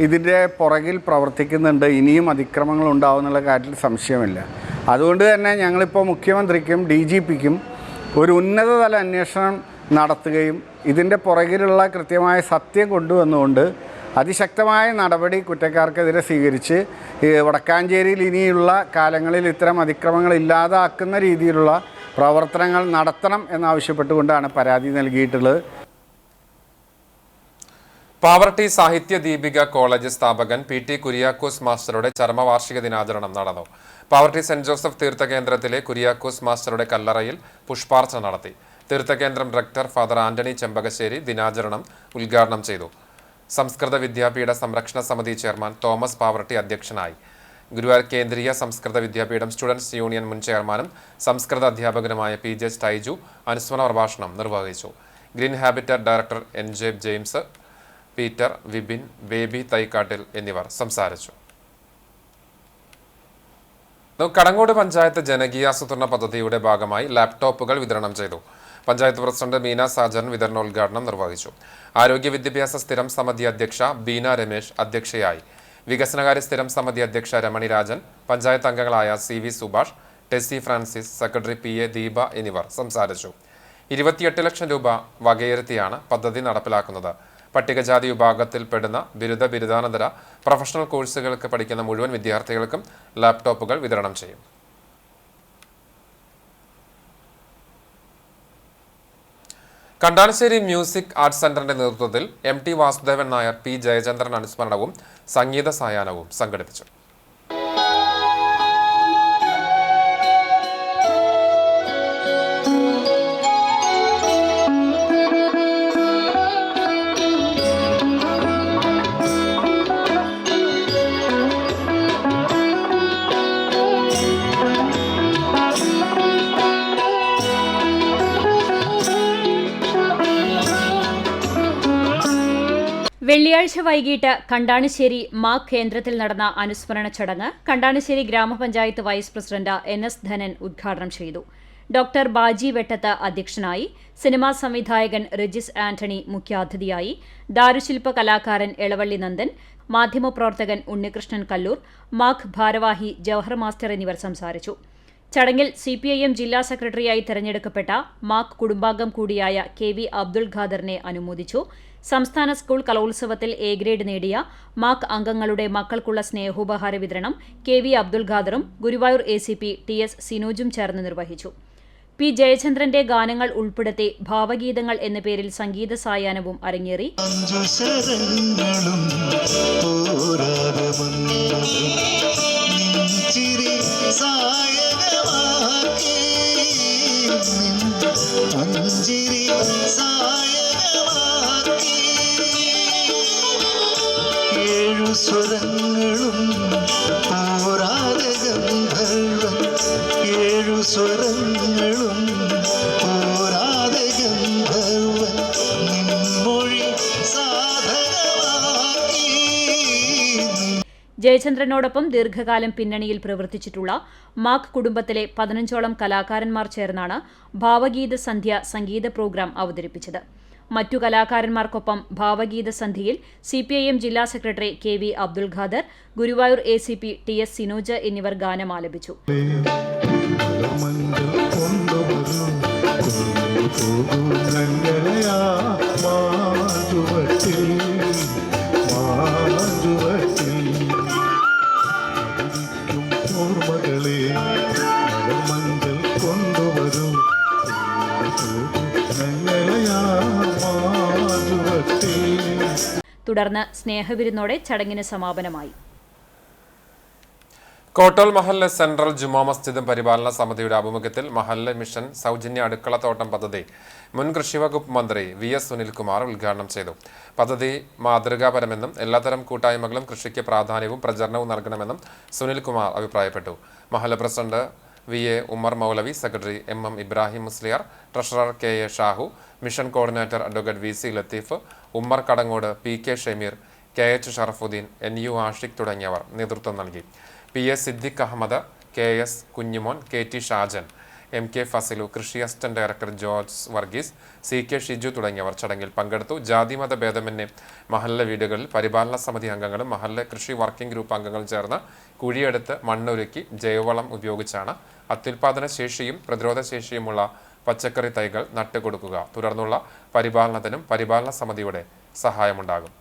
ഇതിൻ്റെ പുറകിൽ പ്രവർത്തിക്കുന്നുണ്ട്. ഇനിയും അതിക്രമങ്ങൾ ഉണ്ടാവുമെന്നുള്ള കാര്യത്തിൽ സംശയമില്ല. അതുകൊണ്ട് തന്നെ ഞങ്ങളിപ്പോൾ മുഖ്യമന്ത്രിക്കും DGPക്കും ഒരു ഉന്നതതല അന്വേഷണം നടത്തുകയും ഇതിൻ്റെ പുറകിലുള്ള കൃത്യമായ സത്യം കൊണ്ടുവന്നുകൊണ്ട് അതിശക്തമായ നടപടി കുറ്റക്കാർക്കെതിരെ സ്വീകരിച്ച് വടക്കാഞ്ചേരിയിൽ ഇനിയുള്ള കാലങ്ങളിൽ ഇത്തരം അതിക്രമങ്ങൾ ഇല്ലാതാക്കുന്ന രീതിയിലുള്ള പ്രവർത്തനങ്ങൾ നടത്തണം എന്നാവശ്യപ്പെട്ടുകൊണ്ടാണ് പരാതി നൽകിയിട്ടുള്ളത്. പാവർട്ടി സാഹിത്യ ദീപിക കോളേജ് സ്ഥാപകൻ PT കുര്യാക്കോസ് മാസ്റ്ററുടെ ചരമവാർഷിക ദിനാചരണം നടന്നു. പാവർട്ടി സെന്റ് ജോസഫ് തീർത്ഥകേന്ദ്രത്തിലെ കുര്യാക്കോസ് മാസ്റ്ററുടെ കല്ലറയിൽ പുഷ്പാർച്ചന നടത്തി. തീർത്ഥകേന്ദ്രം ഡയറക്ടർ ഫാദർ ആന്റണി ചെമ്പകശ്ശേരി ദിനാചരണം ഉദ്ഘാടനം ചെയ്തു. സംസ്കൃത വിദ്യാപീഠ സംരക്ഷണ സമിതി ചെയർമാൻ തോമസ് പാവർട്ടി അധ്യക്ഷനായി. ഗുരുവായൂർ കേന്ദ്രീയ സംസ്കൃത വിദ്യാപീഠം സ്റ്റുഡൻസ് യൂണിയൻ മുൻ ചെയർമാനും സംസ്കൃത അധ്യാപകനുമായ PJ സ്റ്റൈജു അനുസ്മരണ പ്രഭാഷണം നിർവഹിച്ചു. Green habitat director NJ James, Peter, Vipin, Baby Thaikkattil എന്നിവർ സംസാരിച്ചു. കടങ്ങോട് പഞ്ചായത്ത് ജനകീയാസൂത്രണ പദ്ധതിയുടെ ഭാഗമായി ലാപ്ടോപ്പുകൾ വിതരണം ചെയ്തു. പഞ്ചായത്ത് പ്രസിഡന്റ് മീന സാജൻ വിതരണോദ്ഘാടനം നിർവഹിച്ചു. ആരോഗ്യ വിദ്യാഭ്യാസ സ്ഥിരം സമിതി അധ്യക്ഷ ബീന രമേശ് അധ്യക്ഷയായി. വികസനകാര്യ സ്ഥിരം സമിതി അധ്യക്ഷ രമണി രാജൻ, പഞ്ചായത്ത് അംഗങ്ങളായ CV Subhash, Tessy Francis, secretary PA Deepa എന്നിവർ സംസാരിച്ചു. 28 ലക്ഷം രൂപ വകയിരുത്തിയാണ് പദ്ധതി നടപ്പിലാക്കുന്നത്. പട്ടികജാതി വിഭാഗത്തിൽപ്പെടുന്ന ബിരുദാനന്തര പ്രൊഫഷണൽ കോഴ്സുകൾക്ക് പഠിക്കുന്ന മുഴുവൻ വിദ്യാർത്ഥികൾക്കും ലാപ്ടോപ്പുകൾ വിതരണം ചെയ്യും. കണ്ടാനശ്ശേരി മ്യൂസിക് ആർട്സ് സെന്ററിന്റെ നേതൃത്വത്തിൽ MT വാസുദേവൻ നായർ, P ജയചന്ദ്രൻ അനുസ്മരണവും സംഗീത സായാഹ്നവും സംഘടിപ്പിച്ചു. വെള്ളിയാഴ്ച വൈകിട്ട് കണ്ടാണശ്ശേരി മാക് കേന്ദ്രത്തിൽ നടന്ന അനുസ്മരണ ചടങ്ങ് കണ്ടാണശ്ശേരി ഗ്രാമപഞ്ചായത്ത് വൈസ് പ്രസിഡന്റ് NS ധനൻ ഉദ്ഘാടനം ചെയ്തു. ഡോക്ടർ ബാജി വെട്ടത്ത് അധ്യക്ഷനായി. സിനിമാ സംവിധായകൻ റെജിസ് ആന്റണി മുഖ്യാതിഥിയായി. ദാരുശില്പ കലാകാരൻ എളവള്ളി നന്ദൻ, മാധ്യമപ്രവർത്തകൻ ഉണ്ണികൃഷ്ണൻ കല്ലൂർ, മാക് ഭാരവാഹി ജവഹർ മാസ്റ്റർ എന്നിവർ സംസാരിച്ചു. ചടങ്ങിൽ CPIM ജില്ലാ സെക്രട്ടറിയായി തെരഞ്ഞെടുക്കപ്പെട്ട മാക് കുടുംബാംഗം കൂടിയായ KV അബ്ദുൽ ഖാദറിനെ അനുമോദിച്ചു. സംസ്ഥാന സ്കൂൾ കലോത്സവത്തിൽ A ഗ്രേഡ് നേടിയ മാക് അംഗങ്ങളുടെ മക്കൾക്കുള്ള സ്നേഹോപഹാര വിതരണം KV Abdul ഖാദറും Guruvayur ACP TS സിനോജും ചേർന്ന് നിർവഹിച്ചു. P ജയചന്ദ്രന്റെ ഗാനങ്ങൾ ഉൾപ്പെടുത്തി ഭാവഗീതങ്ങൾ എന്ന പേരിൽ സംഗീത സായാഹ്നവും അരങ്ങേറി. സ്വരങ്ങളും പോരാതെ ഗന്ധർവൻ, 7 സ്വരങ്ങളും പോരാതെ ഗന്ധർവൻ, നിൻമൊഴി സാധകമാക്കി. ജയചന്ദ്രനോടൊപ്പം ദീർഘകാലം പിന്നണിയിൽ പ്രവർത്തിച്ചിട്ടുള്ള മാക് കുടുംബത്തിലെ 15ഓളം കലാകാരന്മാർ ചേർന്നാണ് ഭാവഗീത സന്ധ്യ സംഗീത പ്രോഗ്രാം അവതരിപ്പിച്ചത്. മറ്റു കലാകാരന്മാർക്കൊപ്പം ഭാവഗീത സന്ധ്യയിൽ CPIM ജില്ലാ secretary KV Abdul Khader, Guruvayur ACP TS Sinoj എന്നിവർ ഗാനം ആലപിച്ചു. തുടർന്ന് സ്നേഹവിരുന്നോടെ ചടങ്ങിന് സമാപനമായി. കോട്ടോൽ മഹല്ല് സെൻട്രൽ ജുമാ മസ്ജിദും പരിപാലന സമിതിയുടെ ആഭിമുഖ്യത്തിൽ മഹല്ല് മിഷൻ സൗജന്യ അടുക്കളത്തോട്ടം പദ്ധതി മുൻ കൃഷിവകുപ്പ് മന്ത്രി VS സുനിൽകുമാർ ഉദ്ഘാടനം ചെയ്തു. പദ്ധതി മാതൃകാപരമെന്നും എല്ലാത്തരം കൂട്ടായ്മകളും കൃഷിക്ക് പ്രാധാന്യവും പ്രചരണവും നൽകണമെന്നും സുനിൽകുമാർ അഭിപ്രായപ്പെട്ടു. മഹല്ല് president VA Ummer Moulavi, secretary MM Ibrahim Musliyar, treasurer KA Shahu, mission coordinator advocate VC Latheef, Ummer Kadangode, PK Shameer, KH Sharafudheen, NU Ashiq തുടങ്ങിയവർ നേതൃത്വം നൽകി. PS Siddique Ahmed, KS Kunjumon, KT Shajan, MK ഫസിലു, കൃഷി assistant director George Varghese, CK Shiju തുടങ്ങിയവർ ചടങ്ങിൽ പങ്കെടുത്തു. ജാതിമത ഭേദമന്യേ മഹല്ല വീടുകളിൽ പരിപാലന സമിതി അംഗങ്ങളും മഹല്ല കൃഷി വർക്കിംഗ് ഗ്രൂപ്പ് അംഗങ്ങളും ചേർന്ന് കുഴിയെടുത്ത് മണ്ണൊരുക്കി ജൈവവളം ഉപയോഗിച്ചാണ് അത്യുൽപാദന ശേഷിയും പ്രതിരോധ ശേഷിയുമുള്ള പച്ചക്കറി തൈകൾ നട്ടുകൊടുക്കുക. തുടർന്നുള്ള പരിപാലനത്തിനും പരിപാലന സമിതിയുടെ സഹായമുണ്ടാകും.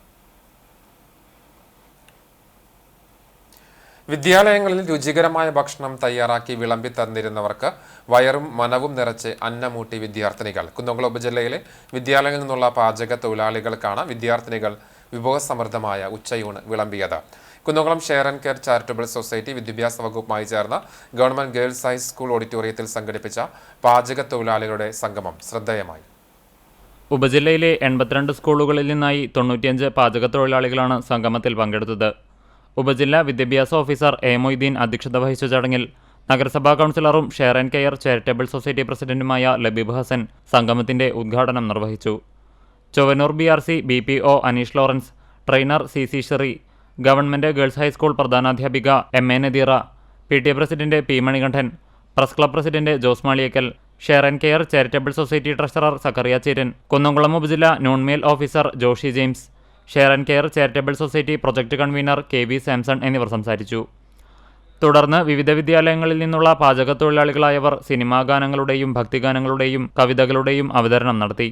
വിദ്യാലയങ്ങളിൽ രുചികരമായ ഭക്ഷണം തയ്യാറാക്കി വിളമ്പി തന്നിരുന്നവർക്ക് വയറും മനവും നിറച്ച് അന്നമൂട്ടി വിദ്യാർത്ഥിനികൾ. കുന്നംകുളം ഉപജില്ലയിലെ വിദ്യാലയങ്ങളിൽ നിന്നുള്ള പാചക തൊഴിലാളികൾക്കാണ് വിദ്യാർത്ഥിനികൾ വിഭവസമൃദ്ധമായ ഉച്ചയൂണ് വിളമ്പിയത്. Kunnamkulam share and care charitable society വിദ്യാഭ്യാസ വകുപ്പുമായി ചേർന്ന ഗവൺമെന്റ് ഗേൾസ് ഹൈസ്കൂൾ ഓഡിറ്റോറിയത്തിൽ സംഘടിപ്പിച്ച പാചക തൊഴിലാളികളുടെ സംഗമം ശ്രദ്ധേയമായി. ഉപജില്ലയിലെ 82 സ്കൂളുകളിൽ നിന്നായി 95 പാചക തൊഴിലാളികളാണ് സംഗമത്തിൽ പങ്കെടുത്തത്. ഉപജില്ലാ വിദ്യാഭ്യാസ ഓഫീസർ A. മൊയ്തീൻ അധ്യക്ഷത വഹിച്ച ചടങ്ങിൽ നഗരസഭാ കൗൺസിലറും share and care charitable society പ്രസിഡന്റുമായ ലബീബ് ഹസൻ സംഗമത്തിന്റെ ഉദ്ഘാടനം നിർവഹിച്ചു. Chowwannur BRC BPO Aneesh Lawrence, trainer CC Sherry, government girls high school പ്രധാനാധ്യാപിക MA Nadeera, PTA president P. Manikandan, press club president Jose Maliyekkal, share and care charitable society treasurer Zacharia Cheran, Kunnamkulam ഉപജില്ല noon meal officer Joshy James, share and care charitable society project convener KB Samson എന്നിവർ സംസാരിച്ചു. തുടർന്ന് വിവിധ വിദ്യാലയങ്ങളിൽ നിന്നുള്ള പാചക തൊഴിലാളികളായവർ cinema ഗാനങ്ങളുടെയും ഭക്തിഗാനങ്ങളുടെയും കവിതകളുടെയും അവതരണം നടത്തി.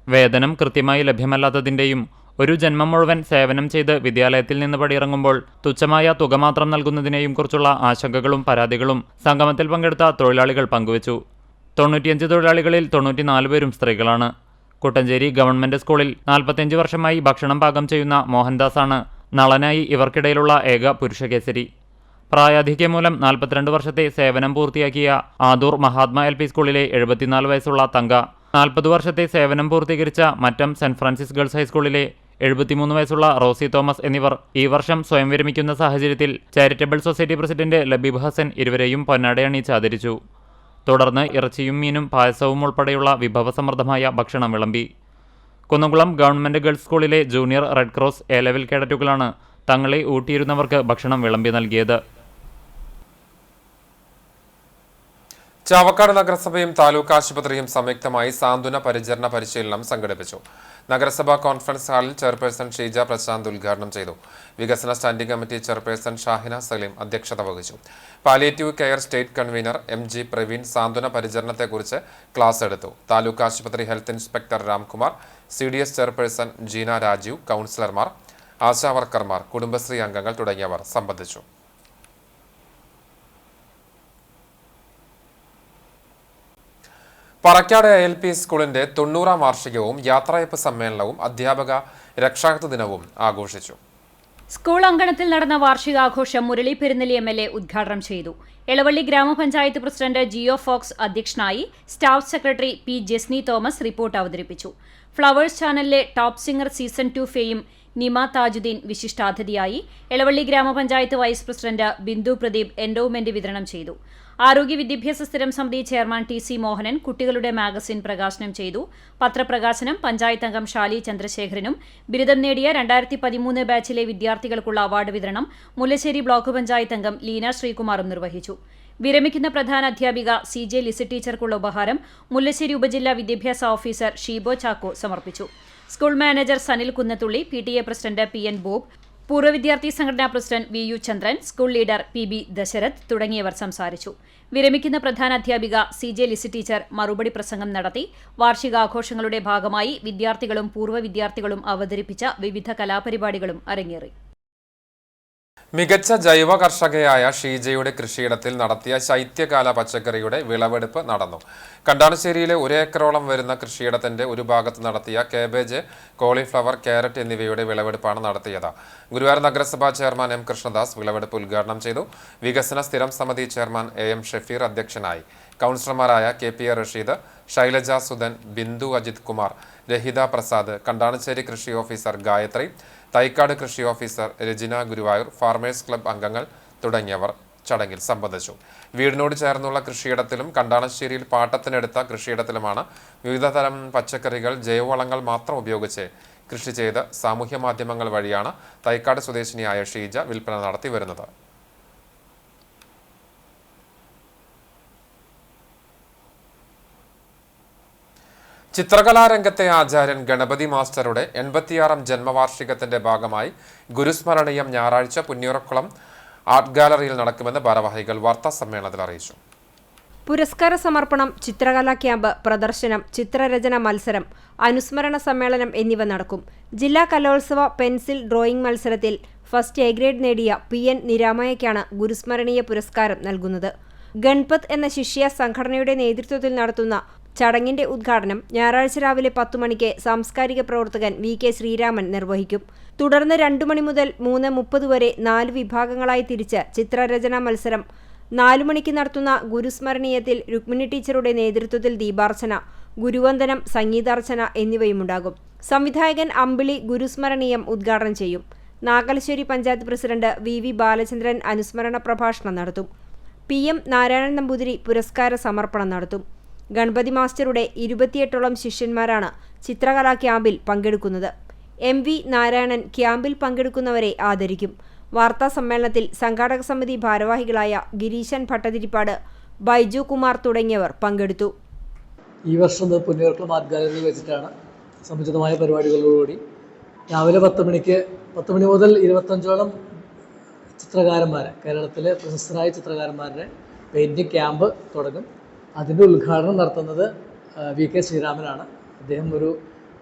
വേതനം കൃത്യമായി ലഭ്യമല്ലാത്തതിൻ്റെയും ഒരു ജന്മം മുഴുവൻ സേവനം ചെയ്ത് വിദ്യാലയത്തിൽ നിന്ന് പടിയിറങ്ങുമ്പോൾ തുച്ഛമായ തുക മാത്രം നൽകുന്നതിനെയും കുറിച്ചുള്ള ആശങ്കകളും പരാതികളും സംഗമത്തിൽ പങ്കെടുത്ത തൊഴിലാളികൾ പങ്കുവച്ചു. 95 തൊഴിലാളികളിൽ 94 പേരും സ്ത്രീകളാണ്. കുട്ടഞ്ചേരി ഗവൺമെന്റ് സ്കൂളിൽ 45 വർഷമായി ഭക്ഷണം പാകം ചെയ്യുന്ന മോഹൻദാസാണ് നളനായി ഇവർക്കിടയിലുള്ള ഏക പുരുഷകേസരി. പ്രായാധിക്യം മൂലം 42 വർഷത്തെ സേവനം പൂർത്തിയാക്കിയ ആദൂർ മഹാത്മാ LP സ്കൂളിലെ 74 വയസ്സുള്ള തങ്ക, 40 വർഷത്തെ സേവനം പൂർത്തീകരിച്ച മറ്റം സെന്റ് ഫ്രാൻസിസ് ഗേൾസ് ഹൈസ്കൂളിലെ 73 വയസ്സുള്ള റോസി തോമസ് എന്നിവർ ഈ വർഷം സ്വയം വിരമിക്കുന്ന സാഹചര്യത്തിൽ charitable society president Labeeb Hasan ഇരുവരെയും പൊന്നാടയണിയിച്ച് ആദരിച്ചു. തുടർന്ന് ഇറച്ചിയും മീനും പായസവും ഉൾപ്പെടെയുള്ള വിഭവസമൃദ്ധമായ ഭക്ഷണം വിളമ്പി. കുന്നംകുളം ഗവൺമെന്റ് ഗേൾസ് സ്കൂളിലെ junior red cross A level കേഡറ്റുകളാണ് തങ്ങളെ ഊട്ടിയിരുന്നവർക്ക് ഭക്ഷണം വിളമ്പി നൽകിയത്. ചാവക്കാട് നഗരസഭയും താലൂക്ക് ആശുപത്രിയും സംയുക്തമായി സാന്ത്വന പരിചരണ പരിശീലനം സംഘടിപ്പിച്ചു. നഗരസഭാ കോൺഫറൻസ് ഹാളിൽ ചെയർപേഴ്സൺ ഷീജ പ്രശാന്ത് ഉദ്ഘാടനം ചെയ്തു. വികസന standing committee chairperson Shahina Saleem അധ്യക്ഷത വഹിച്ചു. Palliative care state convener MG Praveen സാന്ത്വന പരിചരണത്തെക്കുറിച്ച് ക്ലാസ് എടുത്തു. താലൂക്ക് ആശുപത്രി health inspector Ramkumar, CDS chairperson Jeena Rajeev, കൗൺസിലർമാർ, ആശാവർക്കർമാർ, കുടുംബശ്രീ അംഗങ്ങൾ തുടങ്ങിയവർ സംബന്ധിച്ചു. പറക്കാട് ALP സ്കൂളിന്റെ 90ാം വാർഷികവും യാത്രയപ്പ് സമ്മേളനവും അധ്യാപക രക്ഷാകർതൃ ദിനവും ആഘോഷിച്ചു. സ്കൂൾ അങ്കണത്തിൽ നടന്ന വാർഷികാഘോഷം മുരളി പെരുന്നലി MLA ഉദ്ഘാടനം ചെയ്തു. എളവള്ളി ഗ്രാമപഞ്ചായത്ത് പ്രസിഡന്റ് ജിയോ ഫോക്സ് അധ്യക്ഷനായി. Staff secretary P. Jesni Thomas report അവതരിപ്പിച്ചു. ഫ്ലവേഴ്സ് ചാനലിലെ top singer season 2 fame Nima Thajudheen വിശിഷ്ടാതിഥിയായി. Elavally gramapanchayat vice president Bindu Pradeep endowment വിതരണം ചെയ്തു. ആരോഗ്യ വിദ്യാഭ്യാസ സ്ഥിരം സമിതി ചെയർമാൻ TC മോഹനൻ കുട്ടികളുടെ മാഗസിൻ പ്രകാശനം ചെയ്തു. പത്രപ്രകാശനം പഞ്ചായത്ത് അംഗം ഷാലി ചന്ദ്രശേഖരനും ബിരുദം നേടിയ 2013 ബാച്ചിലെ വിദ്യാർത്ഥികൾക്കുള്ള അവാർഡ് വിതരണം മുല്ലശ്ശേരി ബ്ലോക്ക് പഞ്ചായത്ത് അംഗം ലീന ശ്രീകുമാറും നിർവഹിച്ചു. വിരമിക്കുന്ന പ്രധാന അധ്യാപിക CJ ലിസി ടീച്ചർക്കുള്ള ഉപഹാരം മുല്ലശ്ശേരി ഉപജില്ലാ വിദ്യാഭ്യാസ ഓഫീസർ ഷീബോ ചാക്കോ സമർപ്പിച്ചു. School manager Sanil Kunnathully, PTA president PN Bob, പൂർവ്വ വിദ്യാർത്ഥി സംഘടനാ പ്രസിഡന്റ് VU ചന്ദ്രൻ, സ്കൂൾ ലീഡർ PB ദശരഥ് തുടങ്ങിയവർ സംസാരിച്ചു. വിരമിക്കുന്ന പ്രധാന അധ്യാപിക CJ ലിസി ടീച്ചർ മറുപടി പ്രസംഗം നടത്തി. വാർഷികാഘോഷങ്ങളുടെ ഭാഗമായി വിദ്യാർത്ഥികളും പൂർവ്വ വിദ്യാർത്ഥികളും അവതരിപ്പിച്ച വിവിധ കലാപരിപാടികളും അരങ്ങേറി. മികച്ച ജൈവ കർഷകയായ ഷീജയുടെ കൃഷിയിടത്തിൽ നടത്തിയ ശൈത്യകാല പച്ചക്കറിയുടെ വിളവെടുപ്പ് നടന്നു. കണ്ടാണശ്ശേരിയിലെ 1 ഏക്കറോളം വരുന്ന കൃഷിയിടത്തിന്റെ ഒരു ഭാഗത്ത് നടത്തിയ കാബേജ്, കോളിഫ്ലവർ, ക്യാരറ്റ് എന്നിവയുടെ വിളവെടുപ്പാണ് നടത്തിയത്. ഗുരുവായൂർ നഗരസഭാ ചെയർമാൻ എം കൃഷ്ണദാസ് വിളവെടുപ്പ് ഉദ്ഘാടനം ചെയ്തു. വികസന സ്ഥിരം സമിതി ചെയർമാൻ AM ഷഫീർ അധ്യക്ഷനായി. കൗൺസിലർമാരായ KP റഷീദ്, ശൈലജ സുധൻ, ബിന്ദു അജിത് കുമാർ, രഹിത പ്രസാദ്, കണ്ടാണശ്ശേരി കൃഷി ഓഫീസർ ഗായത്രി, തൈക്കാട് കൃഷി officer Rajina Guruvayur, farmers club അംഗങ്ങൾ തുടങ്ങിയവർ ചടങ്ങിൽ സംബന്ധിച്ചു. വീടിനോട് ചേർന്നുള്ള കൃഷിയിടത്തിലും കണ്ടാണശ്ശേരിയിൽ പാട്ടത്തിനെടുത്ത കൃഷിയിടത്തിലുമാണ് വിവിധതരം പച്ചക്കറികൾ ജൈവവളങ്ങൾ മാത്രം ഉപയോഗിച്ച് കൃഷി ചെയ്ത് സാമൂഹ്യ മാധ്യമങ്ങൾ വഴിയാണ് തൈക്കാട് സ്വദേശിനിയായ ഷീജ വിൽപ്പന നടത്തി വരുന്നത്. ചിത്രകലാരംഗത്തെ ആചാര്യൻ ഗണപതി മാസ്റ്ററുടെ 86ാം ജന്മവാർഷികത്തിന്റെ ഭാഗമായി ഗുരുസ്മരണീയം ഞായറാഴ്ച പുന്നയൂർക്കുളം ആർട്ട് ഗാലറിയിൽ നടക്കുമെന്ന് ഭാരവാഹികൾ വാർത്താ സമ്മേളനത്തിൽ അറിയിച്ചു. പുരസ്കാര സമർപ്പണം, ചിത്രകലാ ക്യാമ്പ്, പ്രദർശനം, ചിത്രരചന മത്സരം, അനുസ്മരണ സമ്മേളനം എന്നിവ നടക്കും. ജില്ലാ കലോത്സവ പെൻസിൽ ഡ്രോയിംഗ് മത്സരത്തിൽ ഫസ്റ്റ് A ഗ്രേഡ് നേടിയ PN നിരാമയ്ക്കാണ് ഗുരുസ്മരണീയ പുരസ്കാരം നൽകുന്നത്. ഗൺപത് എന്ന ശിഷ്യ സംഘടനയുടെ നേതൃത്വത്തിൽ നടത്തുന്ന ചടങ്ങിന്റെ ഉദ്ഘാടനം ഞായറാഴ്ച രാവിലെ 10 മണിക്ക് സാംസ്കാരിക പ്രവർത്തകൻ VK ശ്രീരാമൻ നിർവഹിക്കും. തുടർന്ന് 2 മണി മുതൽ 3:30 വരെ 4 വിഭാഗങ്ങളായി തിരിച്ച് ചിത്രരചനാ മത്സരം, 4 മണിക്ക് നടത്തുന്ന ഗുരുസ്മരണീയത്തിൽ രുക്മിണി ടീച്ചറുടെ നേതൃത്വത്തിൽ ദീപാർച്ചന, ഗുരുവന്ദനം, സംഗീതാർച്ചന എന്നിവയുമുണ്ടാകും. സംവിധായകൻ അമ്പിളി ഗുരുസ്മരണീയം ഉദ്ഘാടനം ചെയ്യും. നാഗലശ്ശേരി പഞ്ചായത്ത് പ്രസിഡന്റ് VV ബാലചന്ദ്രൻ അനുസ്മരണ പ്രഭാഷണം നടത്തും. PM നാരായണൻ നമ്പൂതിരി പുരസ്കാര സമർപ്പണം നടത്തും. ഗണപതി മാസ്റ്ററുടെ 28ഓളം ശിഷ്യന്മാരാണ് ചിത്രകലാ ക്യാമ്പിൽ പങ്കെടുക്കുന്നത്. MV നാരായണൻ ക്യാമ്പിൽ പങ്കെടുക്കുന്നവരെ ആദരിക്കും. വാർത്താ സമ്മേളനത്തിൽ സംഘാടക സമിതി ഭാരവാഹികളായ ഗിരീശൻ ഭട്ടതിരിപ്പാട്, ബൈജു കുമാർ തുടങ്ങിയവർ പങ്കെടുത്തു. ഈ വർഷം പുന്നയൂർക്കുളം ആർട്ട് ഗാലറിയിൽ വെച്ചിട്ടാണ് സമുചിതമായ പരിപാടികളോടുകൂടി രാവിലെ 10 മണി മുതൽ 25ഓളം ചിത്രകാരന്മാരെ, കേരളത്തിലെ പ്രശസ്തരായ ചിത്രകാരന്മാരുടെ പെയിൻറ്റിംഗ് ക്യാമ്പ് തുടങ്ങും. അതിൻ്റെ ഉദ്ഘാടനം നടത്തുന്നത് VK ശ്രീരാമനാണ്. അദ്ദേഹം ഒരു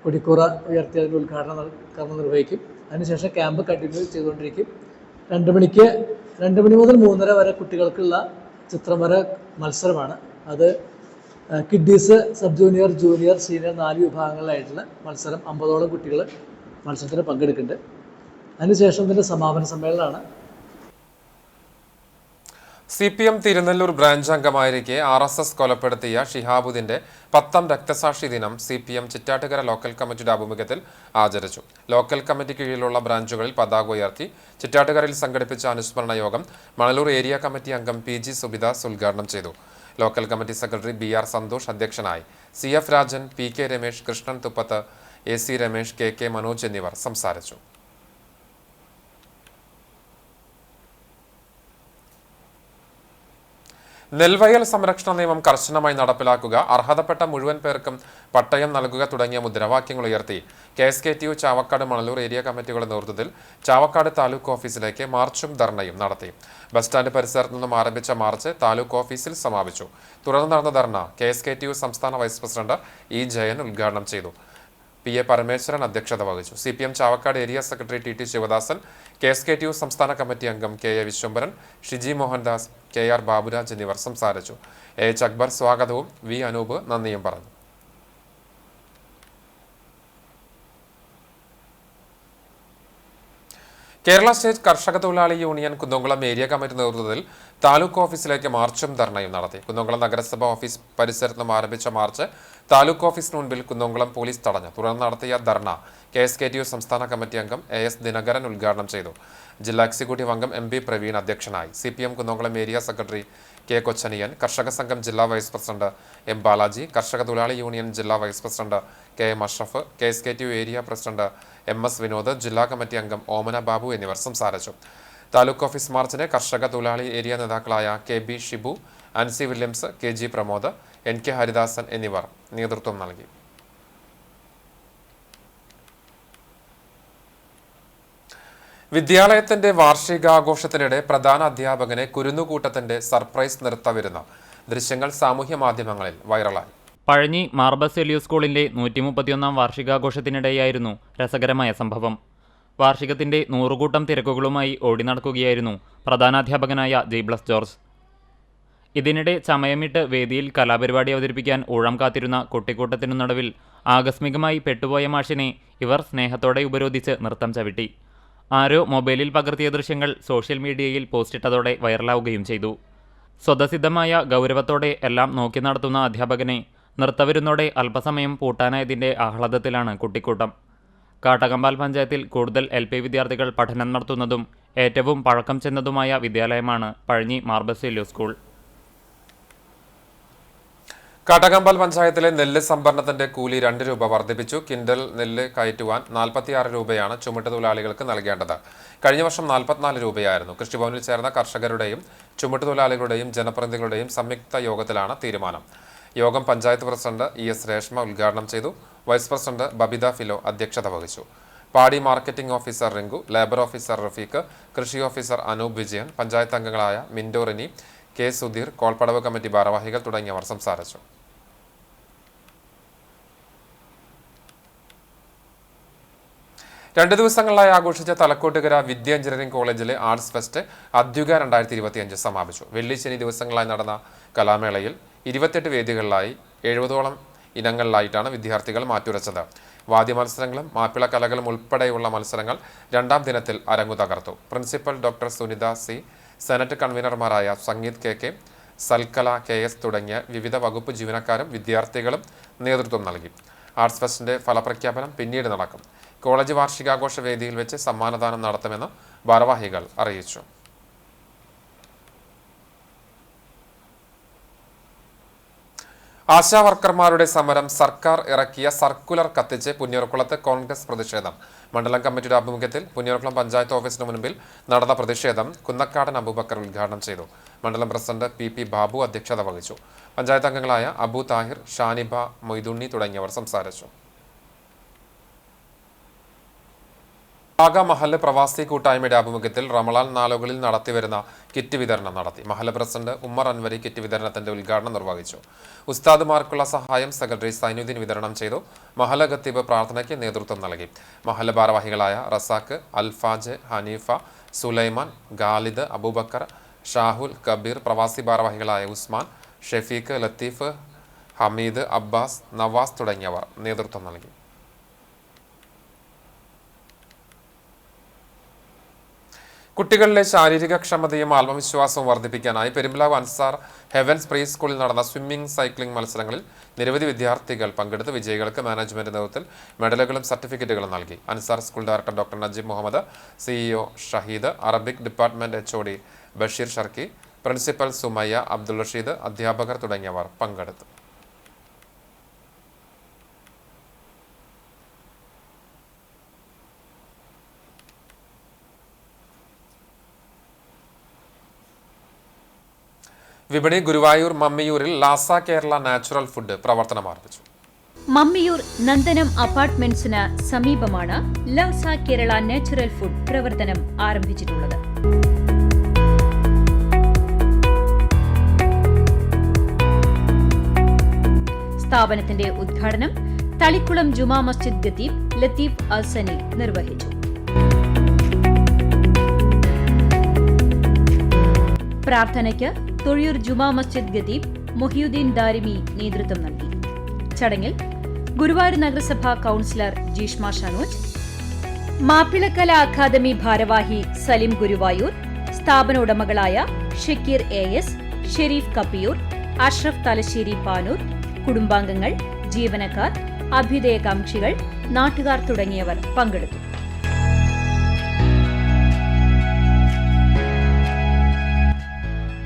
കൊടിക്കൂറ ഉയർത്തി അതിൻ്റെ ഉദ്ഘാടന കർമ്മം നിർവഹിക്കും. അതിനുശേഷം ക്യാമ്പ് കണ്ടിന്യൂ ചെയ്തുകൊണ്ടിരിക്കും. 2 മണി മുതൽ 3:30 വരെ കുട്ടികൾക്കുള്ള ചിത്രവര മത്സരമാണ്. അത് kiddies, sub junior, junior, senior 4 വിഭാഗങ്ങളിലായിട്ടുള്ള മത്സരം. 50ഓളം കുട്ടികൾ മത്സരത്തിന് പങ്കെടുക്കുന്നുണ്ട്. അതിനുശേഷം ഇതിൻ്റെ സമാപന സമ്മേളനമാണ്. CPM തിരുനെല്ലൂർ ബ്രാഞ്ച് അംഗമായിരിക്കെ RSS കൊലപ്പെടുത്തിയ ഷിഹാബുദ്ദീന്റെ 10ാം രക്തസാക്ഷി ദിനം CPM ചിറ്റാറ്റുകര ലോക്കൽ കമ്മിറ്റിയുടെ ആഭിമുഖ്യത്തിൽ ആചരിച്ചു. ലോക്കൽ കമ്മിറ്റി കീഴിലുള്ള ബ്രാഞ്ചുകളിൽ പതാക ഉയർത്തി ചിറ്റാറ്റുകരയിൽ സംഘടിപ്പിച്ച അനുസ്മരണ യോഗം മണലൂർ ഏരിയ കമ്മിറ്റി അംഗം PG സുബിദാസ് ഉദ്ഘാടനം ചെയ്തു. Local committee secretary BR Santhosh അധ്യക്ഷനായി. CF Rajan, PK Ramesh, Krishnan തുപ്പത്ത്, AC Ramesh, KK Manoj എന്നിവർ സംസാരിച്ചു. നെൽവയൽ സംരക്ഷണ നിയമം കർശനമായി നടപ്പിലാക്കുക, അർഹതപ്പെട്ട മുഴുവൻ പേർക്കും പട്ടയം നൽകുക തുടങ്ങിയ മുദ്രാവാക്യങ്ങൾ ഉയർത്തി KSKTU ചാവക്കാട് മണലൂർ ഏരിയ കമ്മിറ്റികളുടെ നേതൃത്വത്തിൽ ചാവക്കാട് താലൂക്ക് ഓഫീസിലേക്ക് മാർച്ചും ധർണയും നടത്തി. ബസ് സ്റ്റാൻഡ് പരിസരത്ത് നിന്നും ആരംഭിച്ച മാർച്ച് താലൂക്ക് ഓഫീസിൽ സമാപിച്ചു. തുടർന്ന് നടന്ന ധർണ KSKTU സംസ്ഥാന വൈസ് പ്രസിഡന്റ് E ജയൻ ഉദ്ഘാടനം ചെയ്തു. PA പരമേശ്വരൻ അധ്യക്ഷത വഹിച്ചു. CPM Chavakkad area secretary TT Sivadasan, KSKTU സംസ്ഥാന കമ്മിറ്റി അംഗം KA വിശ്വംഭരൻ, ഷിജി മോഹൻദാസ്, KR ബാബുരാജ് എന്നിവർ സംസാരിച്ചു. AH അക്ബർ സ്വാഗതവും V അനൂപ് നന്ദിയും പറഞ്ഞു. കേരള സ്റ്റേറ്റ് കർഷക തൊഴിലാളി യൂണിയൻ കുന്നംകുളം ഏരിയ കമ്മിറ്റി നേതൃത്വത്തിൽ താലൂക്ക് ഓഫീസിലേക്ക് മാർച്ചും ധർണയും നടത്തി. കുന്നംകുളം നഗരസഭ ഓഫീസ് പരിസരത്ത് നിന്നും ആരംഭിച്ച മാർച്ച് താലൂക്ക് ഓഫീസിന് മുൻപിൽ കുന്നംകുളം പോലീസ് തടഞ്ഞു. തുടർന്ന് നടത്തിയ ധർണ KSKTU സംസ്ഥാന കമ്മിറ്റി അംഗം AS ദിനകരൻ ഉദ്ഘാടനം ചെയ്തു. ജില്ലാ എക്സിക്യൂട്ടീവ് അംഗം MB പ്രവീൺ അധ്യക്ഷനായി. CPM Kunnamkulam area secretary K Kochaniyan, കർഷക സംഘം ജില്ലാ വൈസ് പ്രസിഡന്റ് M ബാലാജി, കർഷക തൊഴിലാളി യൂണിയൻ ജില്ലാ vice president KM Ashraf, KSKTU area president MS Vinod, ജില്ലാ കമ്മിറ്റി അംഗം ഓമന ബാബു എന്നിവർ സംസാരിച്ചു. താലൂക്ക് ഓഫീസ് മാർച്ചിന് കർഷക തൊഴിലാളി ഏരിയ നേതാക്കളായ KB Shibu, Ansi Williams, KG Pramod, NK Haridasan എന്നിവർ നേതൃത്വം നൽകി. വിദ്യാലയത്തിന്റെ വാർഷികാഘോഷത്തിനിടെ പ്രധാന അധ്യാപകനെ കുരുന്നുകൂട്ടത്തിന്റെ സർപ്രൈസ് നിർത്തവിരുന്ന ദൃശ്യങ്ങൾ സാമൂഹ്യ മാധ്യമങ്ങളിൽ വൈറലായി. പഴഞ്ഞി മാർബസ് എലിയു സ്കൂളിന്റെ 131ാം വാർഷികാഘോഷത്തിനിടെയായിരുന്നു രസകരമായ സംഭവം. വാർഷികത്തിന്റെ 100 കൂട്ടം തിരക്കുകളുമായി ഓടി നടക്കുകയായിരുന്നു പ്രധാനാധ്യാപകനായ ജെയ്ബ്ലസ് ജോർജ്. ഇതിനിടെ ചമയമിട്ട് വേദിയിൽ കലാപരിപാടി അവതരിപ്പിക്കാൻ ഊഴം കാത്തിരുന്ന കുട്ടിക്കൂട്ടത്തിനു നടുവിൽ ആകസ്മികമായി പെട്ടുപോയ മാഷിനെ ഇവർ സ്നേഹത്തോടെ ഉപരോധിച്ച് നൃത്തം ചവിട്ടി. ആരോ മൊബൈലിൽ പകർത്തിയ ദൃശ്യങ്ങൾ സോഷ്യൽ മീഡിയയിൽ പോസ്റ്റിട്ടതോടെ വൈറലാവുകയും ചെയ്തു. സ്വതസിദ്ധമായ ഗൗരവത്തോടെ എല്ലാം നോക്കി നടത്തുന്ന അധ്യാപകനെ നൃത്തവിരുന്നോടെ അല്പസമയം പൂട്ടാനായതിൻ്റെ ആഹ്ലാദത്തിലാണ് കുട്ടിക്കൂട്ടം. കാട്ടകമ്പാൽ പഞ്ചായത്തിൽ കൂടുതൽ LP വിദ്യാർത്ഥികൾ പഠനം നടത്തുന്നതും ഏറ്റവും പഴക്കം ചെന്നതുമായ വിദ്യാലയമാണ് പഴഞ്ഞി മാർബസേലിയോ സ്കൂൾ. കാട്ടകമ്പാൽ പഞ്ചായത്തിലെ നെല്ല് സംഭരണത്തിന്റെ കൂലി 2 രൂപ വർദ്ധിപ്പിച്ചു. കിൻഡൽ നെല്ല് കയറ്റുവാൻ 46 രൂപയാണ് ചുമട്ടുതൊഴിലാളികൾക്ക് നൽകേണ്ടത്. കഴിഞ്ഞ വർഷം 44 രൂപയായിരുന്നു. കൃഷിഭവനിൽ ചേർന്ന കർഷകരുടെയും ചുമട്ടുതൊഴിലാളികളുടെയും ജനപ്രതിനിധികളുടെയും സംയുക്ത യോഗത്തിലാണ് തീരുമാനം. യോഗം പഞ്ചായത്ത് പ്രസിഡന്റ് ES രേഷ്മ ഉദ്ഘാടനം ചെയ്തു. വൈസ് പ്രസിഡന്റ് ബബിത ഫിലോ അധ്യക്ഷത വഹിച്ചു. പാടി marketing officer Rinku, labour officer Rafeeq, കൃഷി ഓഫീസർ അനൂപ് വിജയൻ, പഞ്ചായത്ത് അംഗങ്ങളായ മിൻഡോ റിനി, K സുധീർ, കോൾപ്പടവ് കമ്മിറ്റി ഭാരവാഹികൾ തുടങ്ങിയവർ സംസാരിച്ചു. 2 ദിവസങ്ങളിലായി ആഘോഷിച്ച തലക്കോട്ടുകര വിദ്യ എഞ്ചിനീയറിംഗ് കോളേജിലെ ആർട്സ് ഫെസ്റ്റ് അദ്യുക 2025 സമാപിച്ചു. വെള്ളി ശനി ദിവസങ്ങളായി നടന്ന കലാമേളയിൽ 28 വേദികളിലായി 70ഓളം ഇനങ്ങളിലായിട്ടാണ് വിദ്യാർത്ഥികൾ മാറ്റുരച്ചത്. വാദ്യ മത്സരങ്ങളും മാപ്പിള കലകളും ഉൾപ്പെടെയുള്ള മത്സരങ്ങൾ 2ാം ദിനത്തിൽ അരങ്ങു തകർത്തു. Principal doctor Sunitha C, senate കൺവീനർമാരായ സംഗീത് KK, സൽക്കല KS തുടങ്ങിയ വിവിധ വകുപ്പ് ജീവനക്കാരും വിദ്യാർത്ഥികളും നേതൃത്വം നൽകി. ആർട്സ് ഫെസ്റ്റിന്റെ ഫലപ്രഖ്യാപനം പിന്നീട് നടക്കും. കോളേജ് വാർഷികാഘോഷ വേദിയിൽ വെച്ച് സമ്മാനദാനം നടത്തുമെന്ന് ഭാരവാഹികൾ അറിയിച്ചു. ആശാ വർക്കർമാരുടെ സമരം സർക്കാർ ഇറക്കിയ സർക്കുലർ കത്തിച്ച് പുന്നയൂർക്കുളത്ത് കോൺഗ്രസ് പ്രതിഷേധം. മണ്ഡലം കമ്മിറ്റിയുടെ ആഭിമുഖ്യത്തിൽ പുന്നയൂർക്കുളം പഞ്ചായത്ത് ഓഫീസിന് മുൻപിൽ നടന്ന പ്രതിഷേധം കുന്നക്കാടൻ അബൂബക്കർ ഉദ്ഘാടനം ചെയ്തു. മണ്ഡലം പ്രസിഡന്റ് PP ബാബു അധ്യക്ഷത വഹിച്ചു. പഞ്ചായത്ത് അംഗങ്ങളായ അബു താഹിർ, ഷാനിബ, മൊയ്തുണ്ണി തുടങ്ങിയവർ സംസാരിച്ചു. പാക മഹല്ല് പ്രവാസി കൂട്ടായ്മയുടെ ആഭിമുഖ്യത്തിൽ റമളാൻ നാളുകളിൽ നടത്തിവരുന്ന കിറ്റ് വിതരണം നടത്തി. മഹല്ല് പ്രസിഡന്റ് ഉമ്മർ അൻവരി കിറ്റ് വിതരണത്തിന്റെ ഉദ്ഘാടനം നിർവഹിച്ചു. ഉസ്താദുമാർക്കുള്ള സഹായം സെക്രട്ടറി സൈനുദ്ദീൻ വിതരണം ചെയ്തു. മഹല്ല് ഖത്തീബ് പ്രാർത്ഥനയ്ക്ക് നേതൃത്വം നൽകി. മഹല്ല് ഭാരവാഹികളായ റസാഖ്, അൽഫാജ്, ഹനീഫ, സുലൈമാൻ, ഖാലിദ്, അബൂബക്കർ, ഷാഹുൽ, കബീർ, പ്രവാസി ഭാരവാഹികളായ ഉസ്മാൻ, ഷെഫീഖ്, ലത്തീഫ്, ഹമീദ്, അബ്ബാസ്, നവാസ് തുടങ്ങിയവർ നേതൃത്വം നൽകി. കുട്ടികളിലെ ശാരീരിക ക്ഷമതയും ആത്മവിശ്വാസവും വർദ്ധിപ്പിക്കാനായി പെരുമ്പിലാവ് അൻസാർ ഹെവൻസ് പ്രീ സ്കൂളിൽ നടന്ന സ്വിമ്മിംഗ്, സൈക്ലിംഗ് മത്സരങ്ങളിൽ നിരവധി വിദ്യാർത്ഥികൾ പങ്കെടുത്ത് വിജയികൾക്ക് മാനേജ്മെന്റ് നേതൃത്വത്തിൽ മെഡലുകളും സർട്ടിഫിക്കറ്റുകളും നൽകി. Ansar school director doctor Najeeb Muhammad, CEO Shaheed, Arabic department HOD Basheer Sharqi, principal Sumayya, Abdul Rasheed, അധ്യാപകർ തുടങ്ങിയവർ പങ്കെടുത്തു. വിപണി ഗുരുവായൂർ മമ്മിയൂരിൽ ലാസ കേരള നാച്ചുറൽ ഫുഡ് പ്രവർത്തനം ആരംഭിച്ചു. മമ്മിയൂർ നന്ദനം അപ്പാർട്ട്മെന്റ്സിന് സമീപമാണ് ലാസ കേരള നാച്ചുറൽ ഫുഡ് പ്രവർത്തനം ആരംഭിച്ചിട്ടുള്ളത്. സ്ഥാപനത്തിന്റെ ഉദ്ഘാടനം തളിക്കുളം ജുമാ മസ്ജിദ് ഖത്തീബ് ലത്തീഫ് അൽസനി നിർവഹിച്ചു. പ്രാർത്ഥനയ്ക്ക് തൊഴിയൂർ ജുമാ മസ്ജിദ് ഖത്തീബ് മുഹിയുദ്ദീൻ ദാരിമി നേതൃത്വം നൽകി. ചടങ്ങിൽ ഗുരുവായൂർ നഗരസഭ കൗൺസിലർ ജീഷ്മ ഷനോജ്, മാപ്പിളക്കല അക്കാദമി ഭാരവാഹി സലിം ഗുരുവായൂർ, സ്ഥാപന ഉടമകളായ ഷക്കീർ AS, ഷെരീഫ് കപ്പിയൂർ, അഷ്റഫ് തലശ്ശേരി പാനൂർ, കുടുംബാംഗങ്ങൾ, ജീവനക്കാർ, അഭ്യുദയകാംക്ഷികൾ, നാട്ടുകാർ തുടങ്ങിയവർ പങ്കെടുത്തു.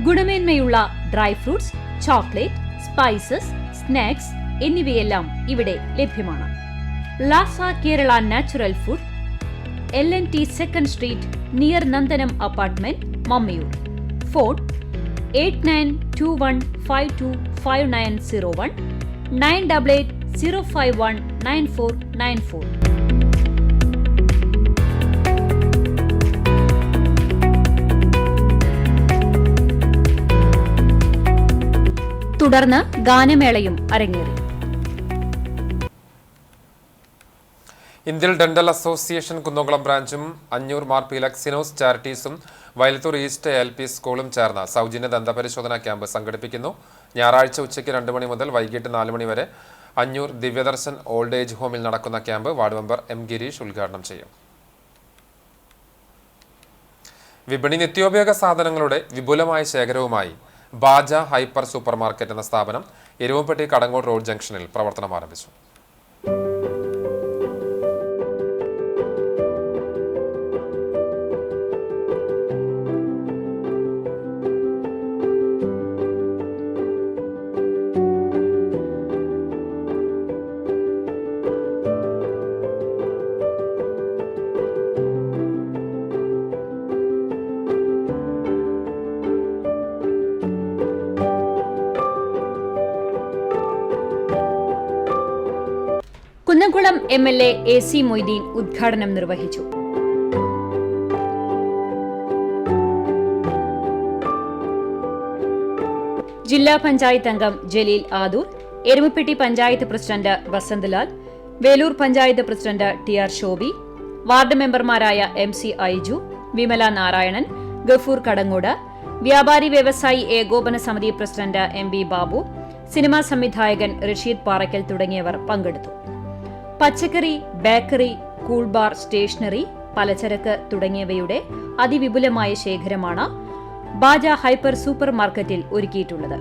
ഗുണമേന്മയുള്ള dry fruits, chocolate, spices, snacks എന്നിവയെല്ലാം ഇവിടെ ലഭ്യമാണ്. ലാസ Kerala natural food, LNT 2nd street, near Nandanam apartment, Mammiyur. Phone 8921525901 9880519494. തുടർന്ന് ഗാനമേളയും അരങ്ങേറി. ഇന്ത്യൻ ഡെന്റൽ അസോസിയേഷൻ കുന്നംകുളം ബ്രാഞ്ചും അഞ്ഞൂർ മാർ പിലക്സിനോസ് ചാരിറ്റീസും വയലത്തൂർ ഈസ്റ്റ് LP സ്കൂളും ചേർന്ന് സൗജന്യ ദന്തപരിശോധനാ ക്യാമ്പ് സംഘടിപ്പിക്കുന്നു. ഞായറാഴ്ച ഉച്ചയ്ക്ക് 2 മണി മുതൽ വൈകിട്ട് 4 മണി വരെ അഞ്ഞൂർ ദിവ്യദർശൻ ഓൾഡ് ഏജ് ഹോമിൽ നടക്കുന്ന camp ward member M. Girish ഉദ്ഘാടനം ചെയ്യും. വിപണി നിത്യോപയോഗ സാധനങ്ങളുടെ വിപുലമായ ശേഖരവുമായി ബാജ ഹൈപ്പർ സൂപ്പർ മാർക്കറ്റ് എന്ന സ്ഥാപനം എരുവപ്പെട്ടി കടങ്ങോട് റോഡ് ജംഗ്ഷനിൽ പ്രവർത്തനം ആരംഭിച്ചു. കുന്നംകുളം MLA AC മൊയ്തീൻ ഉദ്ഘാടനം നിർവഹിച്ചു. ജില്ലാ പഞ്ചായത്ത് അംഗം Jaleel Adoor, Erumapetty panchayat president Vasanthalal, Velur panchayat president TR Shobhi, ward മെമ്പർമാരായ MC ഐജു, വിമല നാരായണൻ, ഗഫൂർ കടങ്ങോട്, വ്യാപാരി വ്യവസായി ഏകോപന സമിതി പ്രസിഡന്റ് MB ബാബു, സിനിമാ സംവിധായകൻ റഷീദ് പാറയ്ക്കൽ തുടങ്ങിയവർ പങ്കെടുത്തു. പച്ചക്കറി, ബേക്കറി, കൂൾ ബാർ, സ്റ്റേഷനറി, പലചരക്ക് തുടങ്ങിയവയുടെ അതിവിപുലമായ ശേഖരമാണ് ബാജ ഹൈപ്പർ സൂപ്പർ മാർക്കറ്റിൽ ഒരുക്കിയിട്ടുള്ളത്.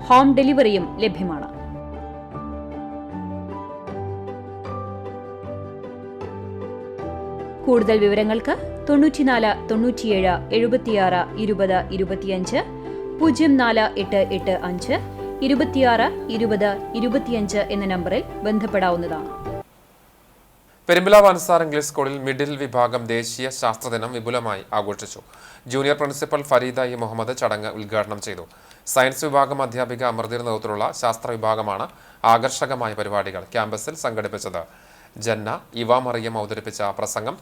ഹോം ഡെലിവറിയും ലഭ്യമാണ്. കൂടുതൽ വിവരങ്ങൾക്ക് 94 97 76 20 25 04885 26 20 25 എന്ന നമ്പറിൽ ബന്ധപ്പെടാവുന്നതാണ്. പെരുമ്പില വാൻസാർ ഇംഗ്ലീഷ് സ്കൂളിൽ മിഡിൽ വിഭാഗം ദേശീയ ശാസ്ത്രദിനം വിപുലമായി ആഘോഷിച്ചു. Junior principal Fareeda E Muhammad ചടങ്ങ് ഉദ്ഘാടനം ചെയ്തു. സയൻസ് വിഭാഗം അധ്യാപിക അമൃതയുടെ നേതൃത്വത്തിലുള്ള ശാസ്ത്ര വിഭാഗമാണ് ആകർഷകമായ പരിപാടികൾ ക്യാമ്പസിൽ സംഘടിപ്പിച്ചത്. ജന്ന ഇവ മറിയം അവതരിപ്പിച്ച പ്രസംഗം,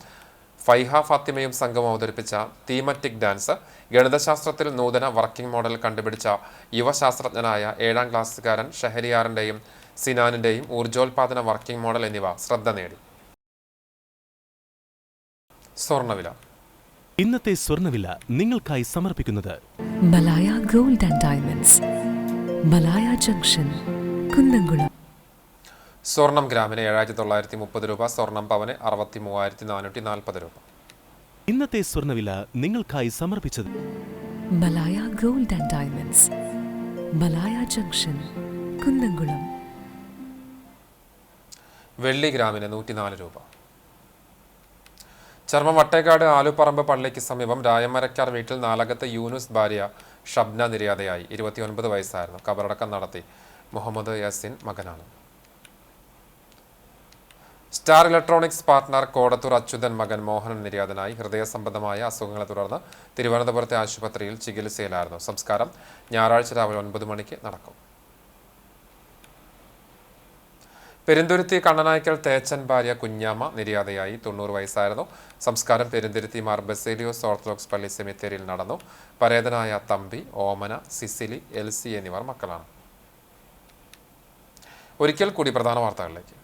ഫൈഹ ഫാത്തിമയും സംഘവും അവതരിപ്പിച്ച തീമറ്റിക് ഡാൻസ്, ഗണിതശാസ്ത്രത്തിൽ നൂതന വർക്കിംഗ് മോഡൽ കണ്ടുപിടിച്ച യുവശാസ്ത്രജ്ഞനായ 7ാം ക്ലാസ്സുകാരൻ ഷഹരിയാറിന്റെയും സിനാനിന്റെയും ഊർജോൽപാദന വർക്കിംഗ് മോഡൽ എന്നിവ ശ്രദ്ധ നേടി. സ്വർണ്ണവില. ഇന്നത്തെ സ്വർണ്ണവില നിങ്ങൾക്കായി സമർപ്പിക്കുന്നത് Malaya gold and diamonds, Malaya junction, Kunnamkulam. സ്വർണം ഗ്രാമിന് 7930 രൂപ, സ്വർണം പവന് 63,440 രൂപ. ഇന്നത്തെ സ്വർണ്ണവില നിങ്ങൾക്കായി സമർപ്പിച്ചത് Malaya gold and diamonds, Malaya junction, Kunnamkulam. വെള്ളി ഗ്രാമിന് 104 രൂപ. ചർമ്മം വട്ടേക്കാട് ആലുപറമ്പ് പള്ളിക്ക് സമീപം രായമരക്കാർ വീട്ടിൽ നാലകത്ത് യൂനുസ് ഭാര്യ ഷബ്ന നിര്യാതയായി. 29 വയസ്സായിരുന്നു. കബറടക്കം നടത്തി. മുഹമ്മദ് യാസിൻ മകനാണ്. Star electronics partner Kodathur Achuthan മകൻ മോഹനൻ നിര്യാതനായി. ഹൃദയ സംബന്ധമായ അസുഖങ്ങളെ തുടർന്ന് തിരുവനന്തപുരത്തെ ആശുപത്രിയിൽ ചികിത്സയിലായിരുന്നു. സംസ്കാരം ഞായറാഴ്ച രാവിലെ 9 മണിക്ക് നടക്കും. പെരുന്തുരുത്തി കണ്ണനായ്ക്കൽ തേച്ചൻ ഭാര്യ കുഞ്ഞാമ്മ നിര്യാതയായി. 90 വയസ്സായിരുന്നു. സംസ്കാരം പെരുന്തുരുത്തി മാർ ബസേലിയോസ് ഓർത്തഡോക്സ് പള്ളി സെമിത്തേരിയിൽ നടന്നു. പരേതനായ തമ്പി, ഓമന, സിസിലി, എൽസി എന്നിവർ മക്കളാണ്. ഒരിക്കൽ കൂടി പ്രധാന വാർത്തകളിലേക്ക്.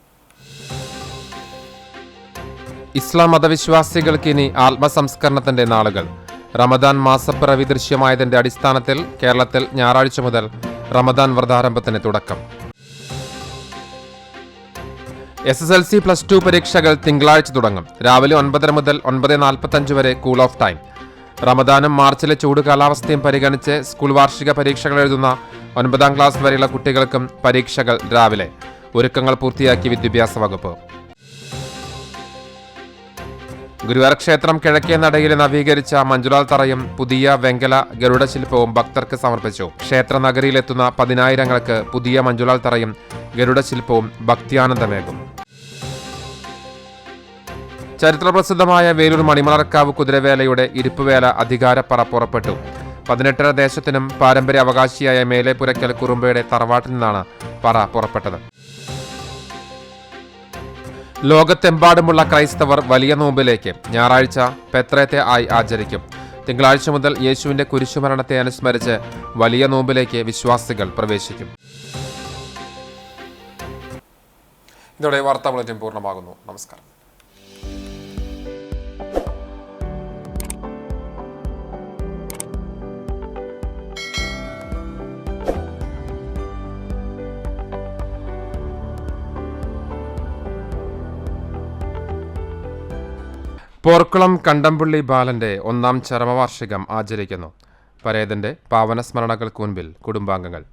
ഇസ്ലാം മതവിശ്വാസികൾക്ക് ഇനി ആത്മസംസ്കരണത്തിന്റെ നാളുകൾ. റമദാൻ മാസപ്പിറവി ദൃശ്യമായതിന്റെ അടിസ്ഥാനത്തിൽ കേരളത്തിൽ ഞായറാഴ്ച മുതൽ റമദാൻ വ്രതാരംഭത്തിന് തുടക്കം. SSLC +2 പരീക്ഷകൾ തിങ്കളാഴ്ച തുടങ്ങും. രാവിലെ 9:30 മുതൽ 9:45 വരെ കൂൾ ഓഫ് ടൈം. റമദാനും മാർച്ചിലെ ചൂട് കാലാവസ്ഥയും പരിഗണിച്ച് സ്കൂൾ വാർഷിക പരീക്ഷകൾ എഴുതുന്ന 9ാം ക്ലാസ് വരെയുള്ള കുട്ടികൾക്കും പരീക്ഷകൾ രാവിലെ. ഒരുക്കങ്ങൾ പൂർത്തിയാക്കി വിദ്യാഭ്യാസ വകുപ്പ്. ഗുരുവായൂർ ക്ഷേത്രം കിഴക്കേ നടയിൽ നവീകരിച്ച മഞ്ജുളാൽ തറയും പുതിയ വെങ്കല ഗരുഡ ശില്പവും ഭക്തർക്ക് സമർപ്പിച്ചു. ക്ഷേത്ര നഗരിയിലെത്തുന്ന 10,000ങ്ങൾക്ക് പുതിയ മഞ്ജുളാൽ തറയും ഗരുഡ ശില്പവും ഭക്തിയാനന്ദമേകും. ചരിത്രപ്രസിദ്ധമായ വേലൂർ മണിമലർക്കാവ് കുതിരവേലയുടെ ഇരിപ്പുവേല അധികാരപ്പറ പുറപ്പെട്ടു. 18ര ദേശത്തിനും പാരമ്പര്യ അവകാശിയായ മേലെപുരയ്ക്കൽ കുറുമ്പയുടെ തറവാട്ടിൽ നിന്നാണ് പറ പുറപ്പെട്ടത്. ലോകത്തെമ്പാടുമുള്ള ക്രൈസ്തവർ വലിയ നോമ്പിലേക്ക് ഞായറാഴ്ച പെത്രേത്തെ ആയി ആചരിക്കും. തിങ്കളാഴ്ച മുതൽ യേശുവിന്റെ കുരിശുമരണത്തെ അനുസ്മരിച്ച് വലിയ നോമ്പിലേക്ക് വിശ്വാസികൾ പ്രവേശിക്കും. ഇതോടെ വാർത്താ ബുള്ളറ്റിൻ പൂർണ്ണമാകുന്നു. നമസ്കാരം. പോർക്കുളം കണ്ടംപുള്ളി ബാലന്റെ 1ാം ചരമവാർഷികം ആചരിക്കുന്നു. പരേതന്റെ പാവനസ്മരണകൾക്ക് മുൻപിൽ കുടുംബാംഗങ്ങൾ.